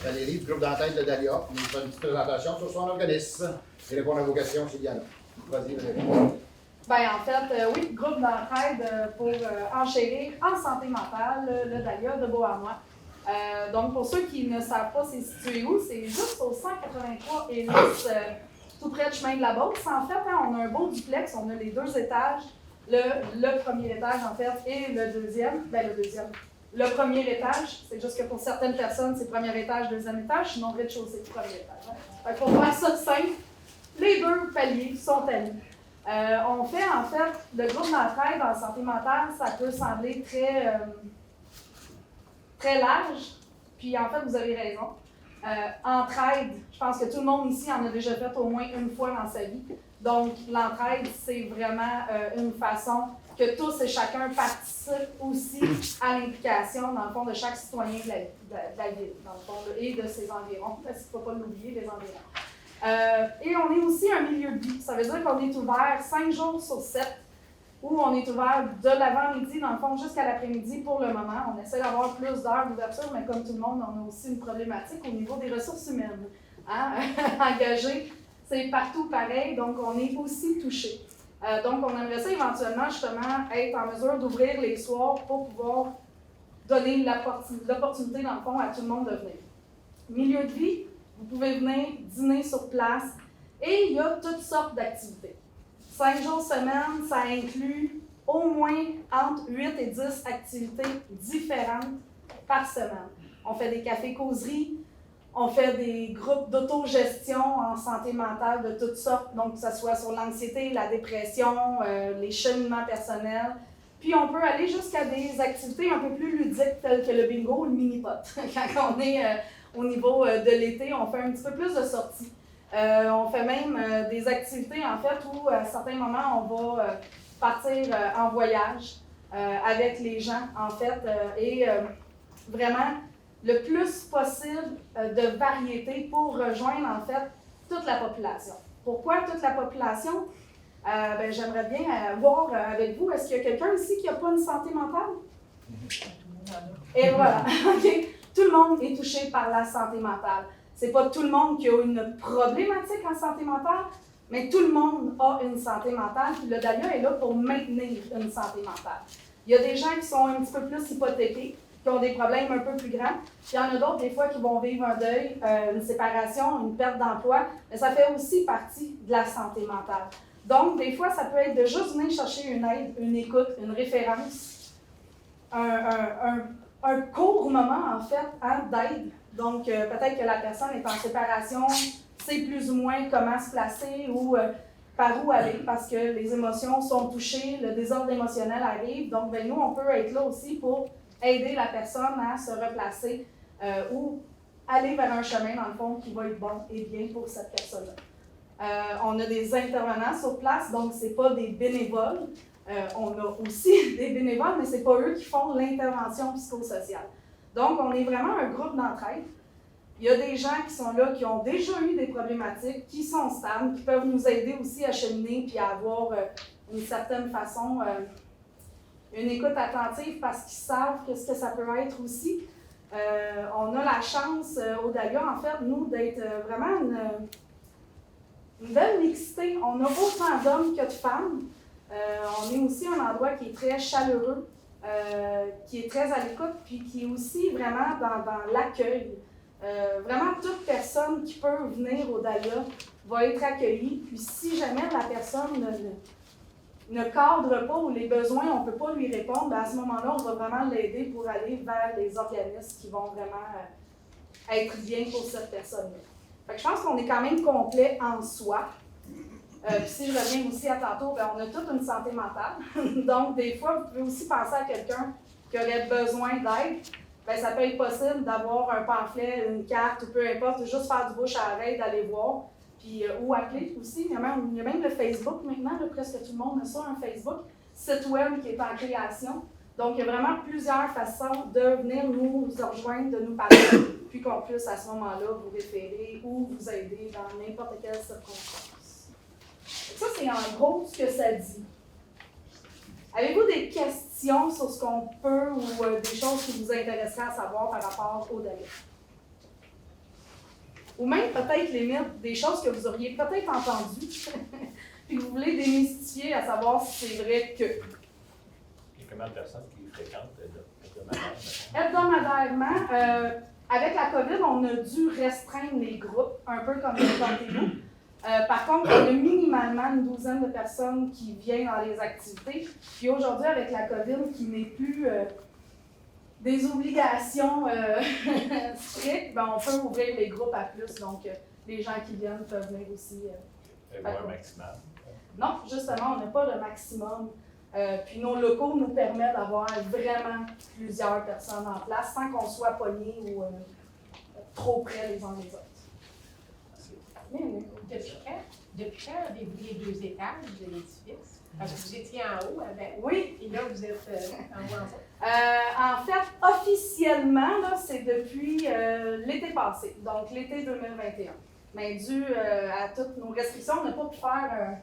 Valérie, du groupe d'entraide de Dahlia, nous fait une petite présentation sur son organisme et répondre à vos questions s'il y en a. Vas-y, Valérie. Bien, en fait, oui, groupe d'entraide pour enchérir en santé mentale, le Dahlia de Beauharnois. Donc, pour ceux qui ne savent pas c'est situé où, c'est juste au 183 Élys, tout près du chemin de la Beauce. En fait, on a un beau duplex, on a les 2 étages, le premier étage, en fait, et le deuxième. Le premier étage, c'est juste que pour certaines personnes, c'est premier étage, deuxième étage, sinon rez-de-chaussée, premier étage. Fait que pour faire ça simple, les 2 paliers sont amis. On fait, en fait, le groupe d'entraide en santé mentale, ça peut sembler très large, puis en fait, vous avez raison. Entraide, je pense que tout le monde ici en a déjà fait au moins une fois dans sa vie. Donc, l'entraide, c'est vraiment une façon que tous et chacun participent aussi à l'implication, dans le fond, de chaque citoyen de la ville, dans le fond, et de ses environs, parce qu'il ne faut pas l'oublier, les environs. Et on est aussi un milieu de vie. Ça veut dire qu'on est ouvert 5 jours sur 7, où on est ouvert de l'avant-midi, dans le fond, jusqu'à l'après-midi pour le moment. On essaie d'avoir plus d'heures d'ouverture, mais comme tout le monde, on a aussi une problématique au niveau des ressources humaines. Hein? Engagé, c'est partout pareil, donc on est aussi touché. Donc, on aimerait ça éventuellement, justement, être en mesure d'ouvrir les soirs pour pouvoir donner l'opportunité, dans le fond, à tout le monde de venir. Milieu de vie, vous pouvez venir dîner sur place et il y a toutes sortes d'activités. 5 jours semaine, ça inclut au moins entre 8 et 10 activités différentes par semaine. On fait des cafés-causeries, on fait des groupes d'autogestion en santé mentale de toutes sortes, donc que ce soit sur l'anxiété, la dépression, les cheminements personnels. Puis on peut aller jusqu'à des activités un peu plus ludiques telles que le bingo ou le mini-pot. Quand on est au niveau de l'été, on fait un petit peu plus de sorties. On fait même des activités, en fait, où à certains moments, on va partir en voyage avec les gens, en fait, et vraiment le plus possible de variété pour rejoindre, en fait, toute la population. Pourquoi toute la population? J'aimerais bien voir avec vous, est-ce qu'il y a quelqu'un ici qui n'a pas une santé mentale? Et voilà, OK. Tout le monde est touché par la santé mentale. C'est pas tout le monde qui a une problématique en santé mentale, mais tout le monde a une santé mentale, puis le Dahlia est là pour maintenir une santé mentale. Il y a des gens qui sont un petit peu plus hypothéqués, qui ont des problèmes un peu plus grands. Puis il y en a d'autres, des fois, qui vont vivre un deuil, une séparation, une perte d'emploi, mais ça fait aussi partie de la santé mentale. Donc, des fois, ça peut être de juste venir chercher une aide, une écoute, une référence, un court moment, en fait, d'aide. Donc, peut-être que la personne est en séparation, sait plus ou moins comment se placer ou par où aller, parce que les émotions sont touchées, le désordre émotionnel arrive. Donc, nous, on peut être là aussi pour aider la personne à se replacer ou aller vers un chemin, dans le fond, qui va être bon et bien pour cette personne-là. On a des intervenants sur place, donc ce n'est pas des bénévoles. On a aussi des bénévoles, mais ce n'est pas eux qui font l'intervention psychosociale. Donc, on est vraiment un groupe d'entraide. Il y a des gens qui sont là, qui ont déjà eu des problématiques, qui sont stables, qui peuvent nous aider aussi à cheminer puis à avoir une certaine façon, une écoute attentive parce qu'ils savent ce que ça peut être aussi. On a la chance au Dahlia, en fait, nous, d'être vraiment une belle mixité. On a autant d'hommes que de femmes. On est aussi un endroit qui est très chaleureux, qui est très à l'écoute, puis qui est aussi vraiment dans l'accueil. Vraiment, toute personne qui peut venir au Dahlia va être accueillie. Puis si jamais la personne ne cadre pas ou les besoins, on ne peut pas lui répondre, bien à ce moment-là, on va vraiment l'aider pour aller vers les organismes qui vont vraiment être bien pour cette personne-là. Fait que je pense qu'on est quand même complet en soi. Puis si je reviens aussi à tantôt, bien, on a toute une santé mentale. Donc, des fois, vous pouvez aussi penser à quelqu'un qui aurait besoin d'aide. Bien, ça peut être possible d'avoir un pamphlet, une carte, ou peu importe, juste faire du bouche à oreille, d'aller voir, puis, ou appeler aussi. Il y a même le Facebook maintenant, là, presque tout le monde a ça, un Facebook, site web qui est en création. Donc, il y a vraiment plusieurs façons de venir nous rejoindre, de nous parler, puis qu'on puisse à ce moment-là vous référer ou vous aider dans n'importe quelle circonstance. Ça, c'est en gros ce que ça dit. Avez-vous des questions sur ce qu'on peut ou des choses qui vous intéresseraient à savoir par rapport au Dahlia? ou même peut-être limite des choses que vous auriez peut-être entendues, puis que vous voulez démystifier à savoir si c'est vrai que. Il y a combien de personnes qui fréquentent hebdomadairement? Hebdomadairement, avec la COVID, on a dû restreindre les groupes, un peu comme le comptez-vous. Par contre, on a minimalement une douzaine de personnes qui viennent dans les activités. Puis aujourd'hui, avec la COVID, qui n'est plus des obligations strictes, ben, on peut ouvrir les groupes à plus. Donc, les gens qui viennent peuvent venir aussi. Un maximum. Non, justement, on n'a pas de maximum. Puis nos locaux nous permettent d'avoir vraiment plusieurs personnes en place sans qu'on soit pognés ou trop près les uns des autres. Depuis quand avez-vous les 2 étages de l'édifice? Parce que vous étiez en haut avec. Oui. Et là, vous êtes en haut en bas. En fait, officiellement, là, c'est depuis l'été passé, donc l'été 2021. Mais dû à toutes nos restrictions, on n'a pas pu faire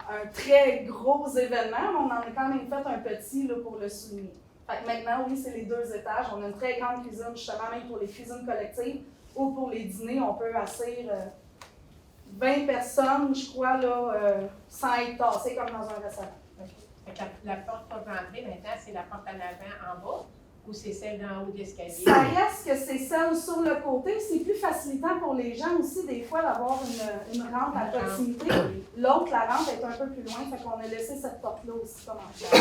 un très gros événement, mais on en a quand même fait un petit là, pour le souligner. Fait que maintenant, oui, c'est les 2 étages. On a une très grande cuisine, justement, même pour les cuisines collectives ou pour les dîners, on peut asseoir 20 personnes, je crois, là, sans être tassés comme dans un restaurant. Fait que la porte pour rentrer, maintenant, c'est la porte à l'avant en bas ou c'est celle d'en haut d'escalier? Ça reste que c'est celle sur le côté. C'est plus facilitant pour les gens aussi, des fois, d'avoir une rampe à proximité. L'autre, la rampe est un peu plus loin, fait qu'on a laissé cette porte-là aussi comme entrée.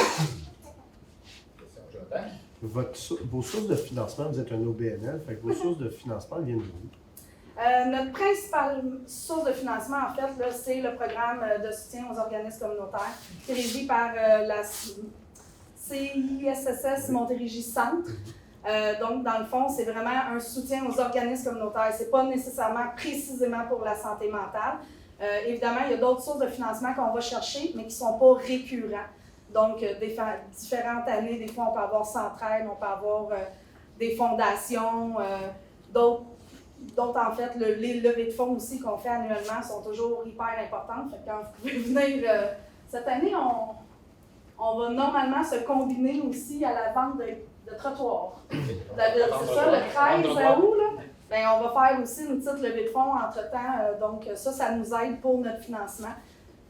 Question, Jonathan? Vos sources de financement, vous êtes un OBNL, fait que vos sources de financement viennent d'où? Notre principale source de financement, en fait, là, c'est le programme de soutien aux organismes communautaires, qui est régi par la CISSS Montérégie Centre. Donc, dans le fond, c'est vraiment un soutien aux organismes communautaires. Ce n'est pas nécessairement précisément pour la santé mentale. Évidemment, il y a d'autres sources de financement qu'on va chercher, mais qui ne sont pas récurrents. Donc, différentes années, des fois, on peut avoir Centraide, on peut avoir des fondations, d'autres, en fait, les levées de fonds aussi qu'on fait annuellement sont toujours hyper importantes. Fait que quand vous pouvez venir, cette année, on va normalement se combiner aussi à la vente de trottoirs. C'est ça, le 13 août, là? Bien, on va faire aussi une petite levée de fonds entre-temps. Donc, ça nous aide pour notre financement.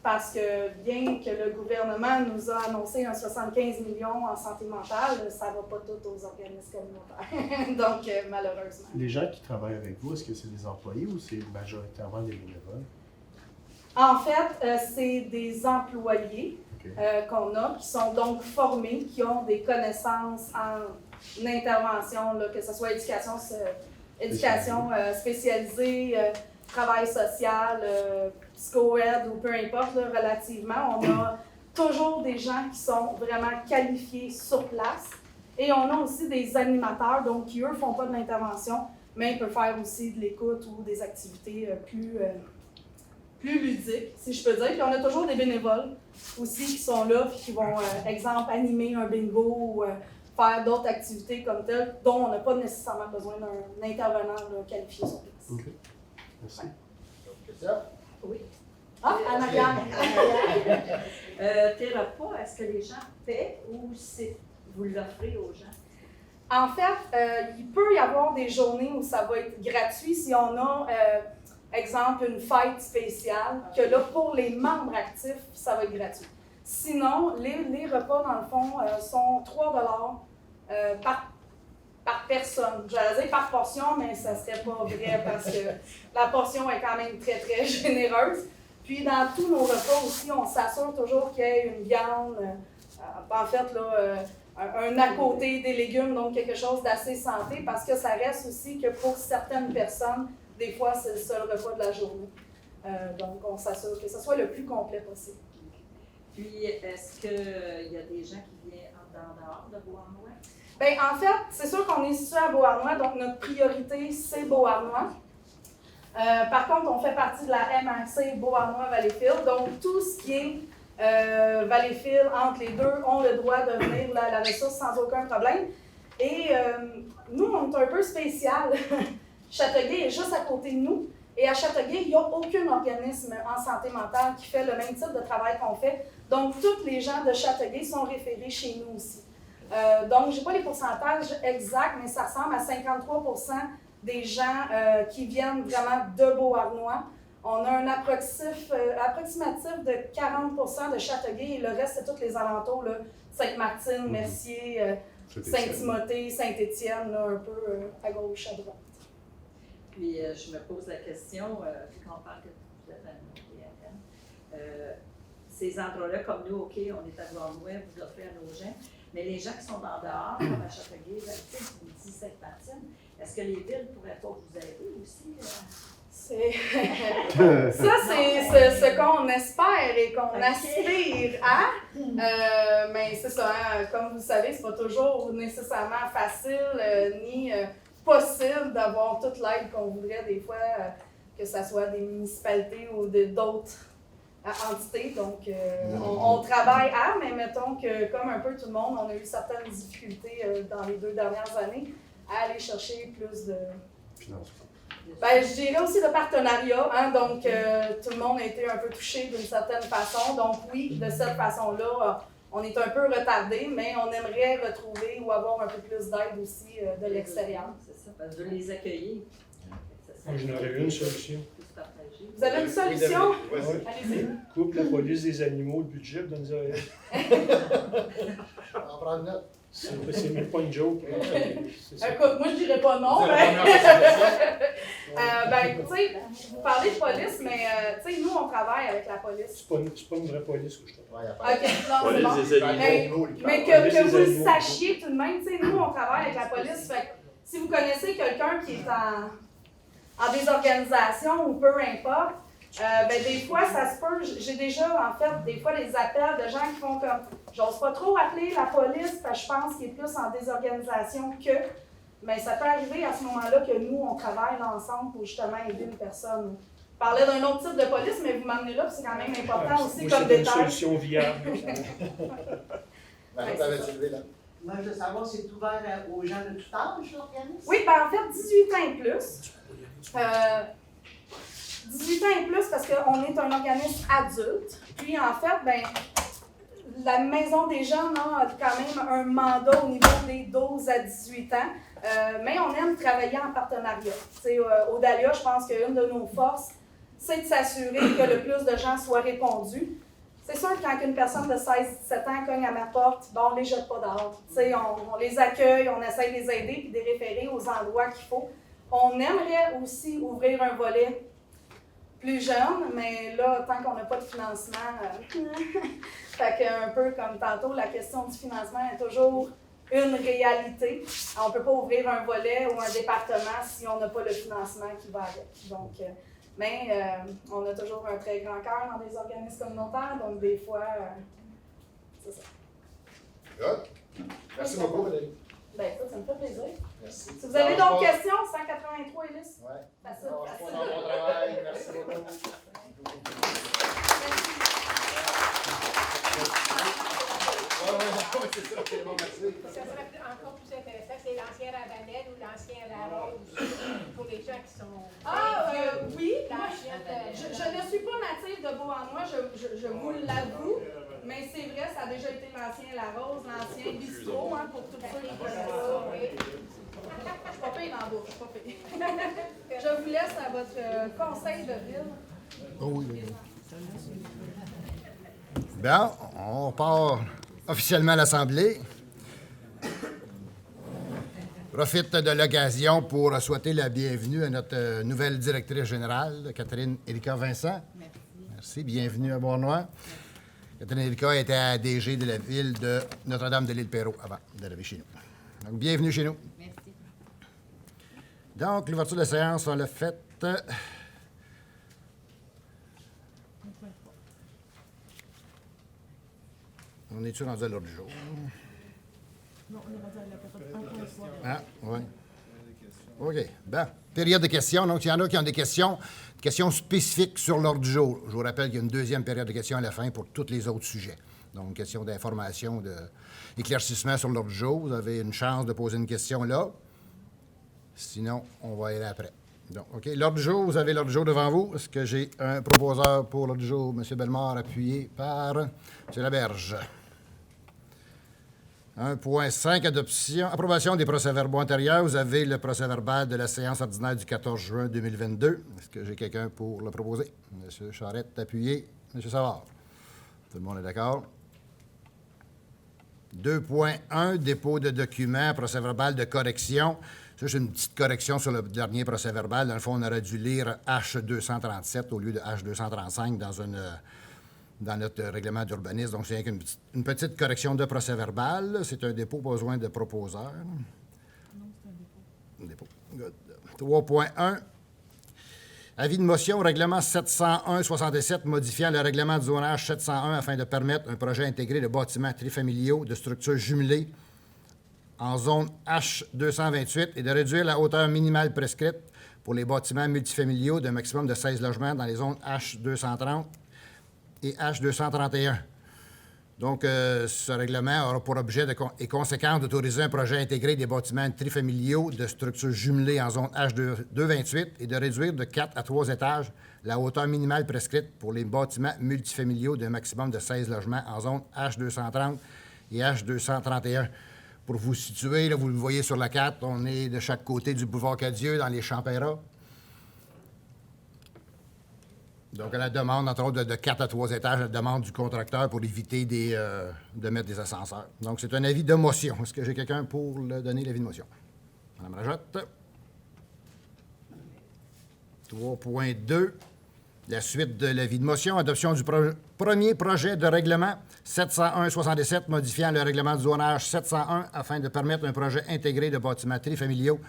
Parce que bien que le gouvernement nous a annoncé un 75 millions en santé mentale, ça ne va pas tout aux organismes communautaires. Donc, malheureusement. Les gens qui travaillent avec vous, est-ce que c'est des employés ou c'est majoritairement des bénévoles? En fait, c'est des employés qu'on a, qui sont donc formés, qui ont des connaissances en intervention, là, que ce soit éducation spécialisée, travail social, psycho-aide ou peu importe, là, relativement. On a toujours des gens qui sont vraiment qualifiés sur place. Et on a aussi des animateurs, donc qui, eux, ne font pas de l'intervention, mais ils peuvent faire aussi de l'écoute ou des activités plus ludiques, si je peux dire. Puis on a toujours des bénévoles aussi qui sont là, puis qui vont, exemple, animer un bingo ou faire d'autres activités comme telles, dont on n'a pas nécessairement besoin d'un intervenant là, qualifié sur place. OK. Merci. D'autres questions? Oui. Ah, Anna-Pierre! Tes repas, est-ce que les gens paient ou vous l'offrez aux gens? En fait, il peut y avoir des journées où ça va être gratuit si on a, exemple, une fête spéciale, que là, pour les membres actifs, ça va être gratuit. Sinon, les repas, dans le fond, sont 3 $ par personne. J'allais dire par portion, mais ça ne serait pas vrai parce que la portion est quand même très, très généreuse. Puis, dans tous nos repas aussi, on s'assure toujours qu'il y ait une viande, en fait, là, un à côté des légumes, donc quelque chose d'assez santé, parce que ça reste aussi que pour certaines personnes, des fois, c'est le seul repas de la journée. Donc, on s'assure que ce soit le plus complet possible. Puis, est-ce qu'il y a des gens qui viennent en dehors de Beauharnois? Bien, en fait, c'est sûr qu'on est situé à Beauharnois, donc notre priorité, c'est Beauharnois. Par contre, on fait partie de la MRC Beauharnois-Valleyfield, donc tout ce qui est Valleyfield, entre les deux, ont le droit de venir la ressource sans aucun problème. Et nous, on est un peu spécial. Châteauguay est juste à côté de nous. Et à Châteauguay, il n'y a aucun organisme en santé mentale qui fait le même type de travail qu'on fait. Donc, tous les gens de Châteauguay sont référés chez nous aussi. Donc, je n'ai pas les pourcentages exacts, mais ça ressemble à 53% des gens qui viennent vraiment de Beauharnois. On a un approximatif de 40% de Châteauguay et le reste, c'est tous les alentours, là, Sainte-Martine, Mercier, Saint-Timothée, Saint-Étienne, là, un peu à gauche, à droite. Puis je me pose la question, vu qu'on parle que vous êtes un OBNL, ces endroits-là, comme nous, OK, on est à Beauharnois, vous offrez à nos gens, mais les gens qui sont en dehors, comme à Châteauguay, vous dites Sainte-Martine, est-ce que les villes ne pourraient pas vous aider aussi? Ça, c'est ce qu'on espère et qu'on aspire à. Mais c'est ça, hein, comme vous le savez, c'est pas toujours nécessairement facile ni possible d'avoir toute l'aide qu'on voudrait des fois, que ce soit des municipalités ou d'autres entités. Donc, on travaille mais mettons que comme un peu tout le monde, on a eu certaines difficultés dans les 2 dernières années à aller chercher plus de Financement. Ben, je dirais aussi de partenariat, hein, donc tout le monde a été un peu touché d'une certaine façon. Donc oui, de cette façon-là, on est un peu retardé, mais on aimerait retrouver ou avoir un peu plus d'aide aussi de l'extérieur. C'est ça, parce que de les accueillir. Moi, j'en aurais une solution. Vous avez une solution? Oui. Allez-y. Coupe la police des animaux, le budget, donne-nous à elle. On prend une note. C'est même pas une joke. C'est ça. Écoute, moi je dirais pas non, C'est la mais... première suggestion. ben, tu sais, vous parlez de police, mais tu sais, nous on travaille avec la police. C'est pas une vraie police que je te parle. Ouais, à Ok, part- non, c'est Police bon. des animaux. Mais que vous le sachiez tout de même, tu sais, nous on travaille avec la police, fait que si vous connaissez quelqu'un qui est en désorganisation ou peu importe, ben des fois ça se peut, j'ai déjà en fait des fois des appels de gens qui font comme, j'ose pas trop appeler la police parce que je pense qu'il est plus en désorganisation que, mais ça peut arriver à ce moment-là que nous on travaille là ensemble pour justement aider une personne. Je parlais d'un autre type de police, mais vous m'amenez là, puis c'est quand même important aussi Moi, comme c'est une détail. solution viable. Marie, t'avais soulevé là. Moi, je veux savoir si c'est ouvert aux gens de tout âge, l'organisme? Oui, ben en fait, 18 ans et plus. 18 ans et plus parce qu'on est un organisme adulte. Puis en fait, ben, la Maison des Jeunes a quand même un mandat au niveau des 12 à 18 ans, mais on aime travailler en partenariat. Au Dahlia, je pense qu'une de nos forces, c'est de s'assurer que le plus de gens soient répondus. C'est sûr que quand une personne de 16-17 ans cogne à ma porte, bon, on ne les jette pas dehors. On les accueille, on essaie de les aider puis de les référer aux endroits qu'il faut. On aimerait aussi ouvrir un volet plus jeune, mais là, tant qu'on n'a pas de financement, fait que un peu comme tantôt, la question du financement est toujours une réalité. On ne peut pas ouvrir un volet ou un département si on n'a pas le financement qui va avec. Donc, mais on a toujours un très grand cœur dans des organismes communautaires, donc des fois, c'est ça. Good. Merci beaucoup, Valérie. Ben ça me fait plaisir. Merci. Si vous avez d'autres questions, 183 Élise. Ouais. Facile, Alors, je facile. crois dans mon travail. Merci beaucoup. C'est ça, c'est bon, merci. Ça serait encore plus intéressant, c'est l'ancien Rabanel ou l'ancien Larose, pour les gens qui sont... Oui, moi, L'ancien je ne suis pas native de Beauharnois, je vous l'avoue, mais c'est vrai, ça a déjà été l'ancien Larose, l'ancien bistrot, hein, pour tous ceux qui connaissent ça. Je suis pas payée dans la bouffe, je suis pas payée. Je vous laisse à votre conseil de ville. Oh oui. Bien, on part officiellement à l'Assemblée. Profite de l'occasion pour souhaiter la bienvenue à notre nouvelle directrice générale, Catherine Érika Vincent. Merci. Merci, bienvenue à Beauharnois. Catherine Érika était à DG de la ville de Notre-Dame de l'Île-Perrot avant d'arriver chez nous. Donc, bienvenue chez nous. Merci. Donc, l'ouverture de la séance, on l'a faite. On est-tu rendu à l'ordre du jour? Non, on est rendu à la période 1.3. Ah, oui. OK. Bon. Période de questions. Donc, il y en a qui ont des questions spécifiques sur l'ordre du jour. Je vous rappelle qu'il y a une deuxième période de questions à la fin pour tous les autres sujets. Donc, question d'information, d'éclaircissement sur l'ordre du jour. Vous avez une chance de poser une question là. Sinon, on va y aller après. Donc, OK. L'ordre du jour, vous avez l'ordre du jour devant vous. Est-ce que j'ai un proposeur pour l'ordre du jour? M. Bellemare, appuyé par M. Laberge. 1.5, approbation des procès-verbaux antérieurs. Vous avez le procès-verbal de la séance ordinaire du 14 juin 2022. Est-ce que j'ai quelqu'un pour le proposer? M. Charette, appuyé. M. Savard. Tout le monde est d'accord? 2.1, dépôt de documents, procès-verbal de correction. Ça, c'est une petite correction sur le dernier procès-verbal. Dans le fond, on aurait dû lire H237 au lieu de H235 dans notre règlement d'urbanisme. Donc, c'est une petite correction de procès-verbal. C'est un dépôt, pas besoin de proposeur. Non, c'est un dépôt. Good. 3.1. Avis de motion au règlement 701-67 modifiant le règlement de zonage 701 afin de permettre un projet intégré de bâtiments trifamiliaux de structures jumelées en zone H228 et de réduire la hauteur minimale prescrite pour les bâtiments multifamiliaux d'un maximum de 16 logements dans les zones H230 et H231. Donc, ce règlement aura pour objet et conséquence d'autoriser un projet intégré des bâtiments trifamiliaux de structures jumelées en zone H228 et de réduire de 4 à 3 étages la hauteur minimale prescrite pour les bâtiments multifamiliaux d'un maximum de 16 logements en zone H230 et H231. Pour vous situer, là, vous le voyez sur la carte, on est de chaque côté du boulevard Cadieux, dans les Champéras. Donc, à la demande, entre autres, de 4 à 3 étages, à la demande du contracteur pour éviter de mettre des ascenseurs. Donc, c'est un avis de motion. Est-ce que j'ai quelqu'un pour le donner l'avis de motion? Mme Rajotte. 3.2. La suite de l'avis de motion. Adoption du premier projet de règlement 701-77 modifiant le règlement de zonage 701 afin de permettre un projet intégré de bâtiments trifamiliaux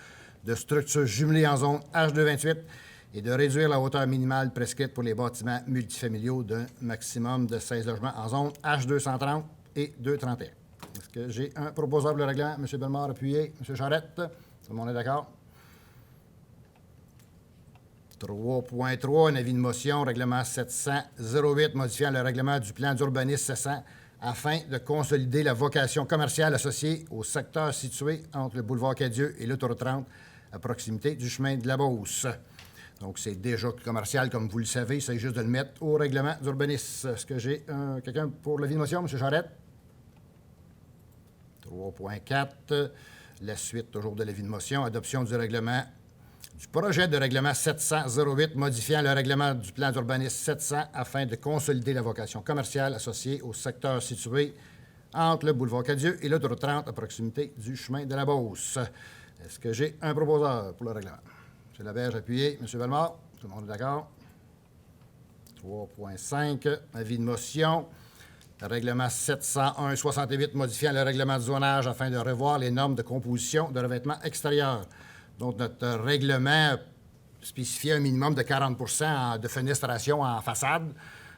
de structures jumelées en zone H228 et de réduire la hauteur minimale prescrite pour les bâtiments multifamiliaux d'un maximum de 16 logements en zone H230 et 231. Est-ce que j'ai un proposeur pour le règlement? M. Bellemare, appuyé. M. Charette? Tout le monde est d'accord? 3.3, un avis de motion, règlement 700-08, modifiant le règlement du plan d'urbanisme 700 afin de consolider la vocation commerciale associée au secteur situé entre le boulevard Cadieux et l'autoroute 30 à proximité du chemin de la Beauce. Donc, c'est déjà commercial, comme vous le savez. Il s'agit juste de le mettre au règlement d'urbanisme. Est-ce que j'ai quelqu'un pour l'avis de motion? M. Charette? 3.4. La suite, toujours de l'avis de motion. Adoption du règlement, du projet de règlement 700-08 modifiant le règlement du plan d'urbanisme 700 afin de consolider la vocation commerciale associée au secteur situé entre le boulevard Cadieux et l'autoroute 30 à proximité du chemin de la Beauce. Est-ce que j'ai un proposeur pour le règlement? M. Laberge, appuyé. M. Bellemare, tout le monde est d'accord? 3.5, avis de motion. Règlement 701-68 modifiant le règlement de zonage afin de revoir les normes de composition de revêtement extérieur. Donc, notre règlement spécifiait un minimum de 40 de fenestration en façade.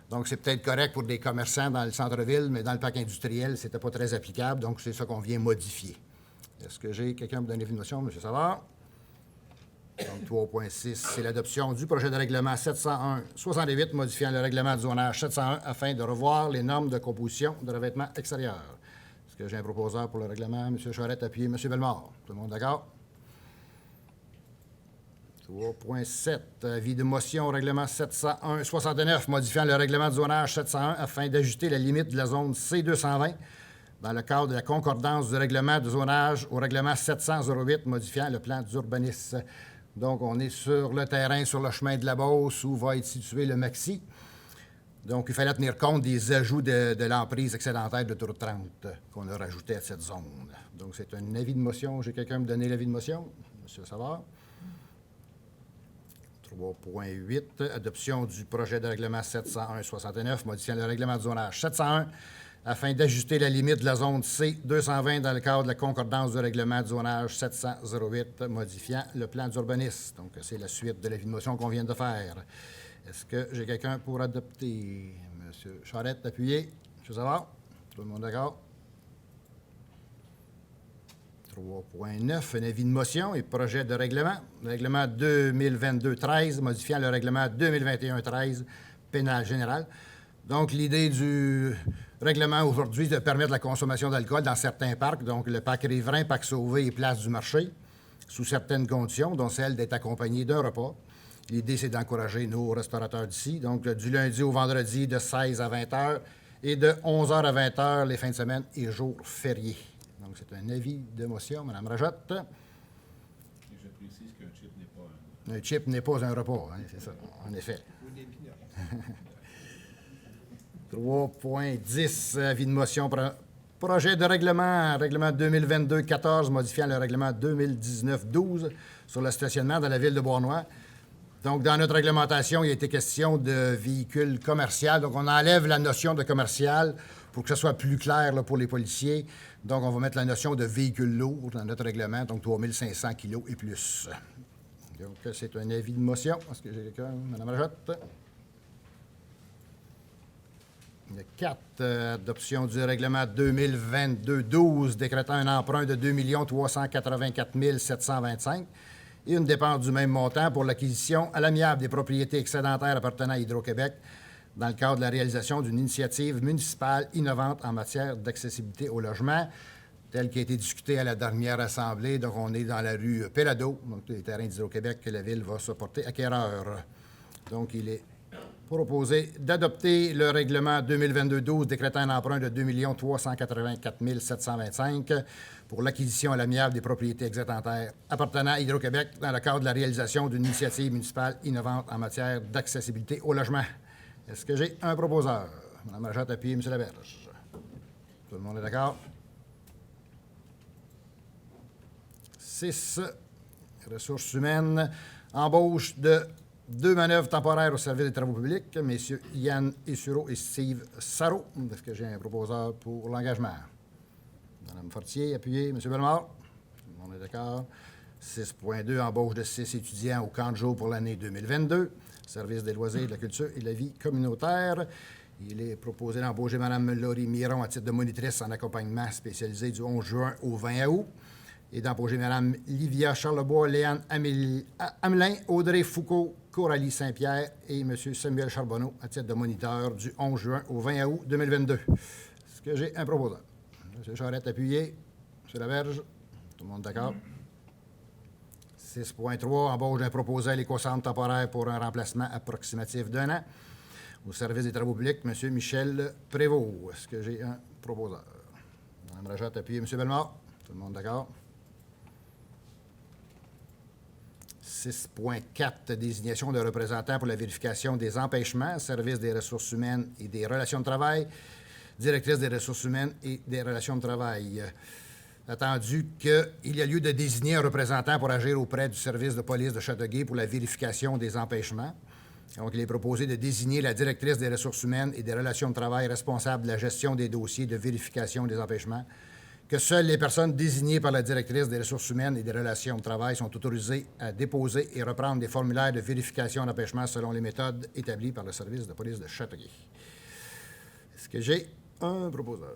Donc, c'est peut-être correct pour des commerçants dans le centre-ville, mais dans le parc industriel, ce n'était pas très applicable. Donc, c'est ça qu'on vient modifier. Est-ce que j'ai quelqu'un pour donner l'avis de motion? M. Savard? Donc, 3.6, c'est l'adoption du projet de règlement 701-68 modifiant le règlement de zonage 701 afin de revoir les normes de composition de revêtement extérieur. Est-ce que j'ai un proposeur pour le règlement? M. Charette, appuyé. M. Bellemare. Tout le monde d'accord? 3.7, avis de motion au règlement 701-69 modifiant le règlement de zonage 701 afin d'ajuster la limite de la zone C220 dans le cadre de la concordance du règlement de zonage au règlement 700-08 modifiant le plan d'urbanisme. Donc, on est sur le terrain, sur le chemin de la Beauce, où va être situé le Maxi. Donc, il fallait tenir compte des ajouts de l'emprise excédentaire de l'autoroute 30 qu'on a rajouté à cette zone. Donc, c'est un avis de motion. J'ai quelqu'un me donner l'avis de motion? M. Savard? 3.8, adoption du projet de règlement 701-69 modifiant le règlement de zonage 701 afin d'ajuster la limite de la zone C220 dans le cadre de la concordance du règlement de zonage 700-08 modifiant le plan d'urbanisme. Donc, c'est la suite de l'avis de motion qu'on vient de faire. Est-ce que j'ai quelqu'un pour adopter? M. Charette, appuyé. M. Savard? Tout le monde d'accord? 3.9, un avis de motion et projet de règlement. Règlement 2022-13, modifiant le règlement 2021-13, pénal général. Donc, l'idée du règlement aujourd'hui, c'est de permettre la consommation d'alcool dans certains parcs, donc le parc riverain, parc Sauvé et place du marché, sous certaines conditions, dont celle d'être accompagné d'un repas. L'idée, c'est d'encourager nos restaurateurs d'ici, donc du lundi au vendredi de 16 à 20 heures et de 11 heures à 20 heures les fins de semaine et jours fériés. Donc, c'est un avis de motion. Mme Rajotte. Et je précise qu'un chip n'est pas un... Un chip n'est pas un repas, hein, c'est ça, en effet. Ou des pinottes. 3.10, avis de motion. Projet de règlement 2022-14, modifiant le règlement 2019-12 sur le stationnement dans la ville de Beauharnois. Donc, dans notre réglementation, il a été question de véhicules commerciaux. Donc, on enlève la notion de commercial pour que ce soit plus clair là, pour les policiers. Donc, on va mettre la notion de véhicule lourd dans notre règlement, donc 3500 kilos et plus. Donc, c'est un avis de motion. Est-ce que j'ai quelqu'un? Mme Rajotte? Il y a 4, adoption du règlement 2022-12, décrétant un emprunt de 2 384 725 et une dépense du même montant pour l'acquisition à l'amiable des propriétés excédentaires appartenant à Hydro-Québec dans le cadre de la réalisation d'une initiative municipale innovante en matière d'accessibilité au logement, telle qui a été discutée à la dernière Assemblée. Donc, on est dans la rue Pellado, donc les terrains d'Hydro-Québec que la Ville va se porter acquéreur. Donc, il est proposé d'adopter le règlement 2022-12 décrétant un emprunt de 2 384 725 pour l'acquisition à l'amiable des propriétés excédentaires appartenant à Hydro-Québec dans le cadre de la réalisation d'une initiative municipale innovante en matière d'accessibilité au logement. Est-ce que j'ai un proposeur? Mme Rajotte appuie, M. Laberge. Tout le monde est d'accord? 6. Ressources humaines. Embauche de 2 manœuvres temporaires au service des travaux publics, M. Yann Essureau et Steve Sarro. Est-ce que j'ai un proposeur pour l'engagement? Mme Fortier, appuyée. M. Bellemare. Tout le monde est d'accord. 6.2, embauche de 6 étudiants au camp de jour pour l'année 2022. Service des loisirs, de la culture et de la vie communautaire. Il est proposé d'embaucher Mme Laurie Miron à titre de monitrice en accompagnement spécialisé du 11 juin au 20 août. Et d'embaucher Mme Livia Charlebois, Léane Amelin, Audrey Foucault, Coralie Saint-Pierre et M. Samuel Charbonneau à titre de moniteur du 11 juin au 20 août 2022. Est-ce que j'ai un proposeur? M. Charette, appuyé. M. Laberge. Tout le monde d'accord? 6.3, embauche d'un proposé à l'éco-centre temporaire pour un remplacement approximatif d'1 an. Au service des travaux publics, M. Michel Prévost. Est-ce que j'ai un proposeur? Mme Rajotte, appuyé. M. Bellemare. Tout le monde d'accord? 6.4, désignation de représentants pour la vérification des empêchements, service des ressources humaines et des relations de travail, directrice des ressources humaines et des relations de travail. Attendu qu'il y a lieu de désigner un représentant pour agir auprès du service de police de Châteauguay pour la vérification des empêchements. Donc, il est proposé de désigner la directrice des ressources humaines et des relations de travail responsable de la gestion des dossiers de vérification des empêchements, que seules les personnes désignées par la directrice des ressources humaines et des relations de travail sont autorisées à déposer et reprendre des formulaires de vérification d'empêchement selon les méthodes établies par le service de police de Châteauguay. Est-ce que j'ai un proposeur?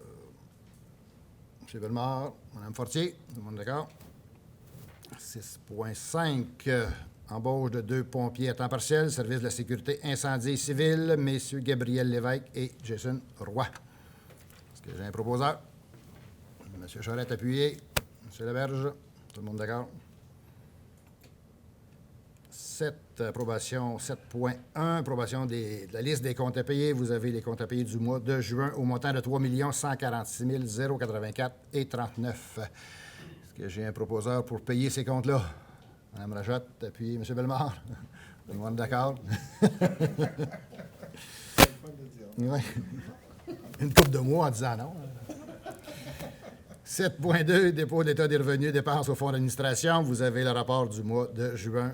M. Bellemare, Mme Fortier, tout le monde d'accord? 6.5, embauche de 2 pompiers à temps partiel, service de la sécurité incendie civile, M. Gabriel Lévesque et Jason Roy. Est-ce que j'ai un proposeur? M. Charette, appuyé. M. Laberge, tout le monde d'accord? 7, approbation 7.1, approbation de la liste des comptes à payer. Vous avez les comptes à payer du mois de juin au montant de 3 146 084 et 39. Est-ce que j'ai un proposeur pour payer ces comptes-là? Mme Rajotte, appuyez. M. Bellemare. Tout le monde d'accord? Oui. Une couple de mois en disant non. 7.2, dépôt d'état des revenus, dépenses au fonds d'administration. Vous avez le rapport du mois de juin.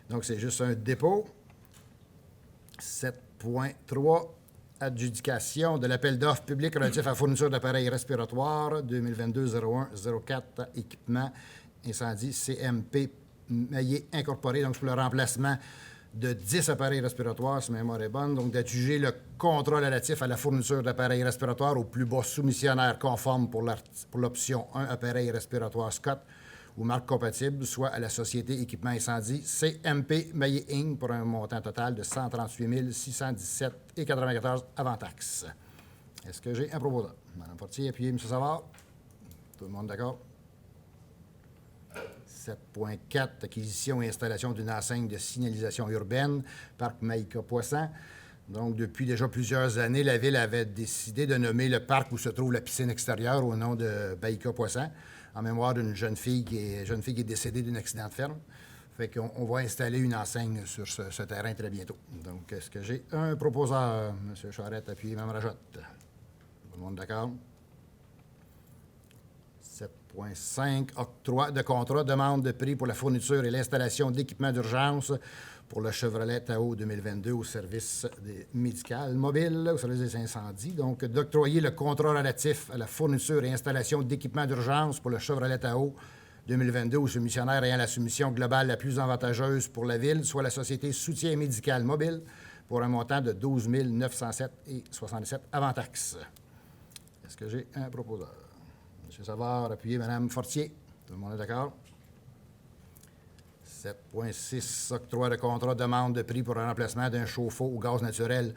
Donc, c'est juste un dépôt. 7.3, adjudication de l'appel d'offres public relatif à la fourniture d'appareils respiratoires 2022-01-04, équipement incendie CMP Maillé Incorporé, donc pour le remplacement de 10 appareils respiratoires, si ma mémoire est bonne, donc d'adjuger le contrat relatif à la fourniture d'appareils respiratoires au plus bas soumissionnaire conforme pour l'option 1, appareil respiratoire Scott ou marque compatible, soit à la société équipement incendie CMP Maillé Inc. pour un montant total de 138 617,94 avant taxe. Est-ce que j'ai un proposeur? Mme Fortier, appuyez. M. Savard. Tout le monde d'accord? 7.4, acquisition et installation d'une enseigne de signalisation urbaine, Parc Maïka Poisson. Donc, depuis déjà plusieurs années, la Ville avait décidé de nommer le parc où se trouve la piscine extérieure au nom de Baïka Poisson, en mémoire d'une jeune fille qui est décédée d'un accident de ferme. Fait qu'on va installer une enseigne sur ce terrain très bientôt. Donc, est-ce que j'ai un proposeur? M. Charette, appuyez Mme Rajotte. Tout le monde d'accord? 7.5, octroi de contrat, demande de prix pour la fourniture et l'installation d'équipements d'urgence pour le Chevrolet Tahoe 2022 au service médical mobile, au service des incendies. Donc, d'octroyer le contrat relatif à la fourniture et installation d'équipements d'urgence pour le Chevrolet Tahoe 2022 au soumissionnaire ayant la soumission globale la plus avantageuse pour la Ville, soit la Société Soutien médical mobile, pour un montant de 12 907,67 avant taxes. Est-ce que j'ai un proposeur? M. Savard, appuyez Mme Fortier. Tout le monde est d'accord? 7.6, octroi de contrat, demande de prix pour un remplacement d'un chauffe-eau au gaz naturel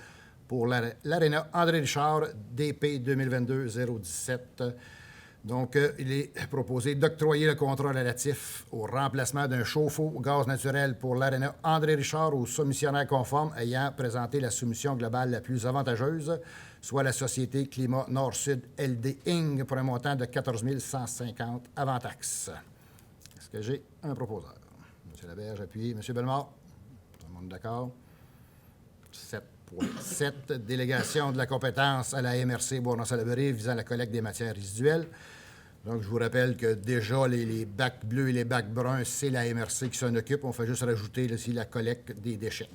pour l'Aréna André Richard, DP 2022-017. Donc, il est proposé d'octroyer le contrat relatif au remplacement d'un chauffe-eau au gaz naturel pour l'Aréna André Richard au soumissionnaire conforme ayant présenté la soumission globale la plus avantageuse, soit la Société Climat Nord-Sud LD Inc. pour un montant de 14 150 avant taxes. Est-ce que j'ai un proposeur? M. Laberge, appuyé. M. Bellemare? Tout le monde d'accord? 7.7, délégation de la compétence à la MRC Bourg-Salaberry visant la collecte des matières résiduelles. Donc, je vous rappelle que déjà, les bacs bleus et les bacs bruns, c'est la MRC qui s'en occupe. On fait juste rajouter ici la collecte des déchets.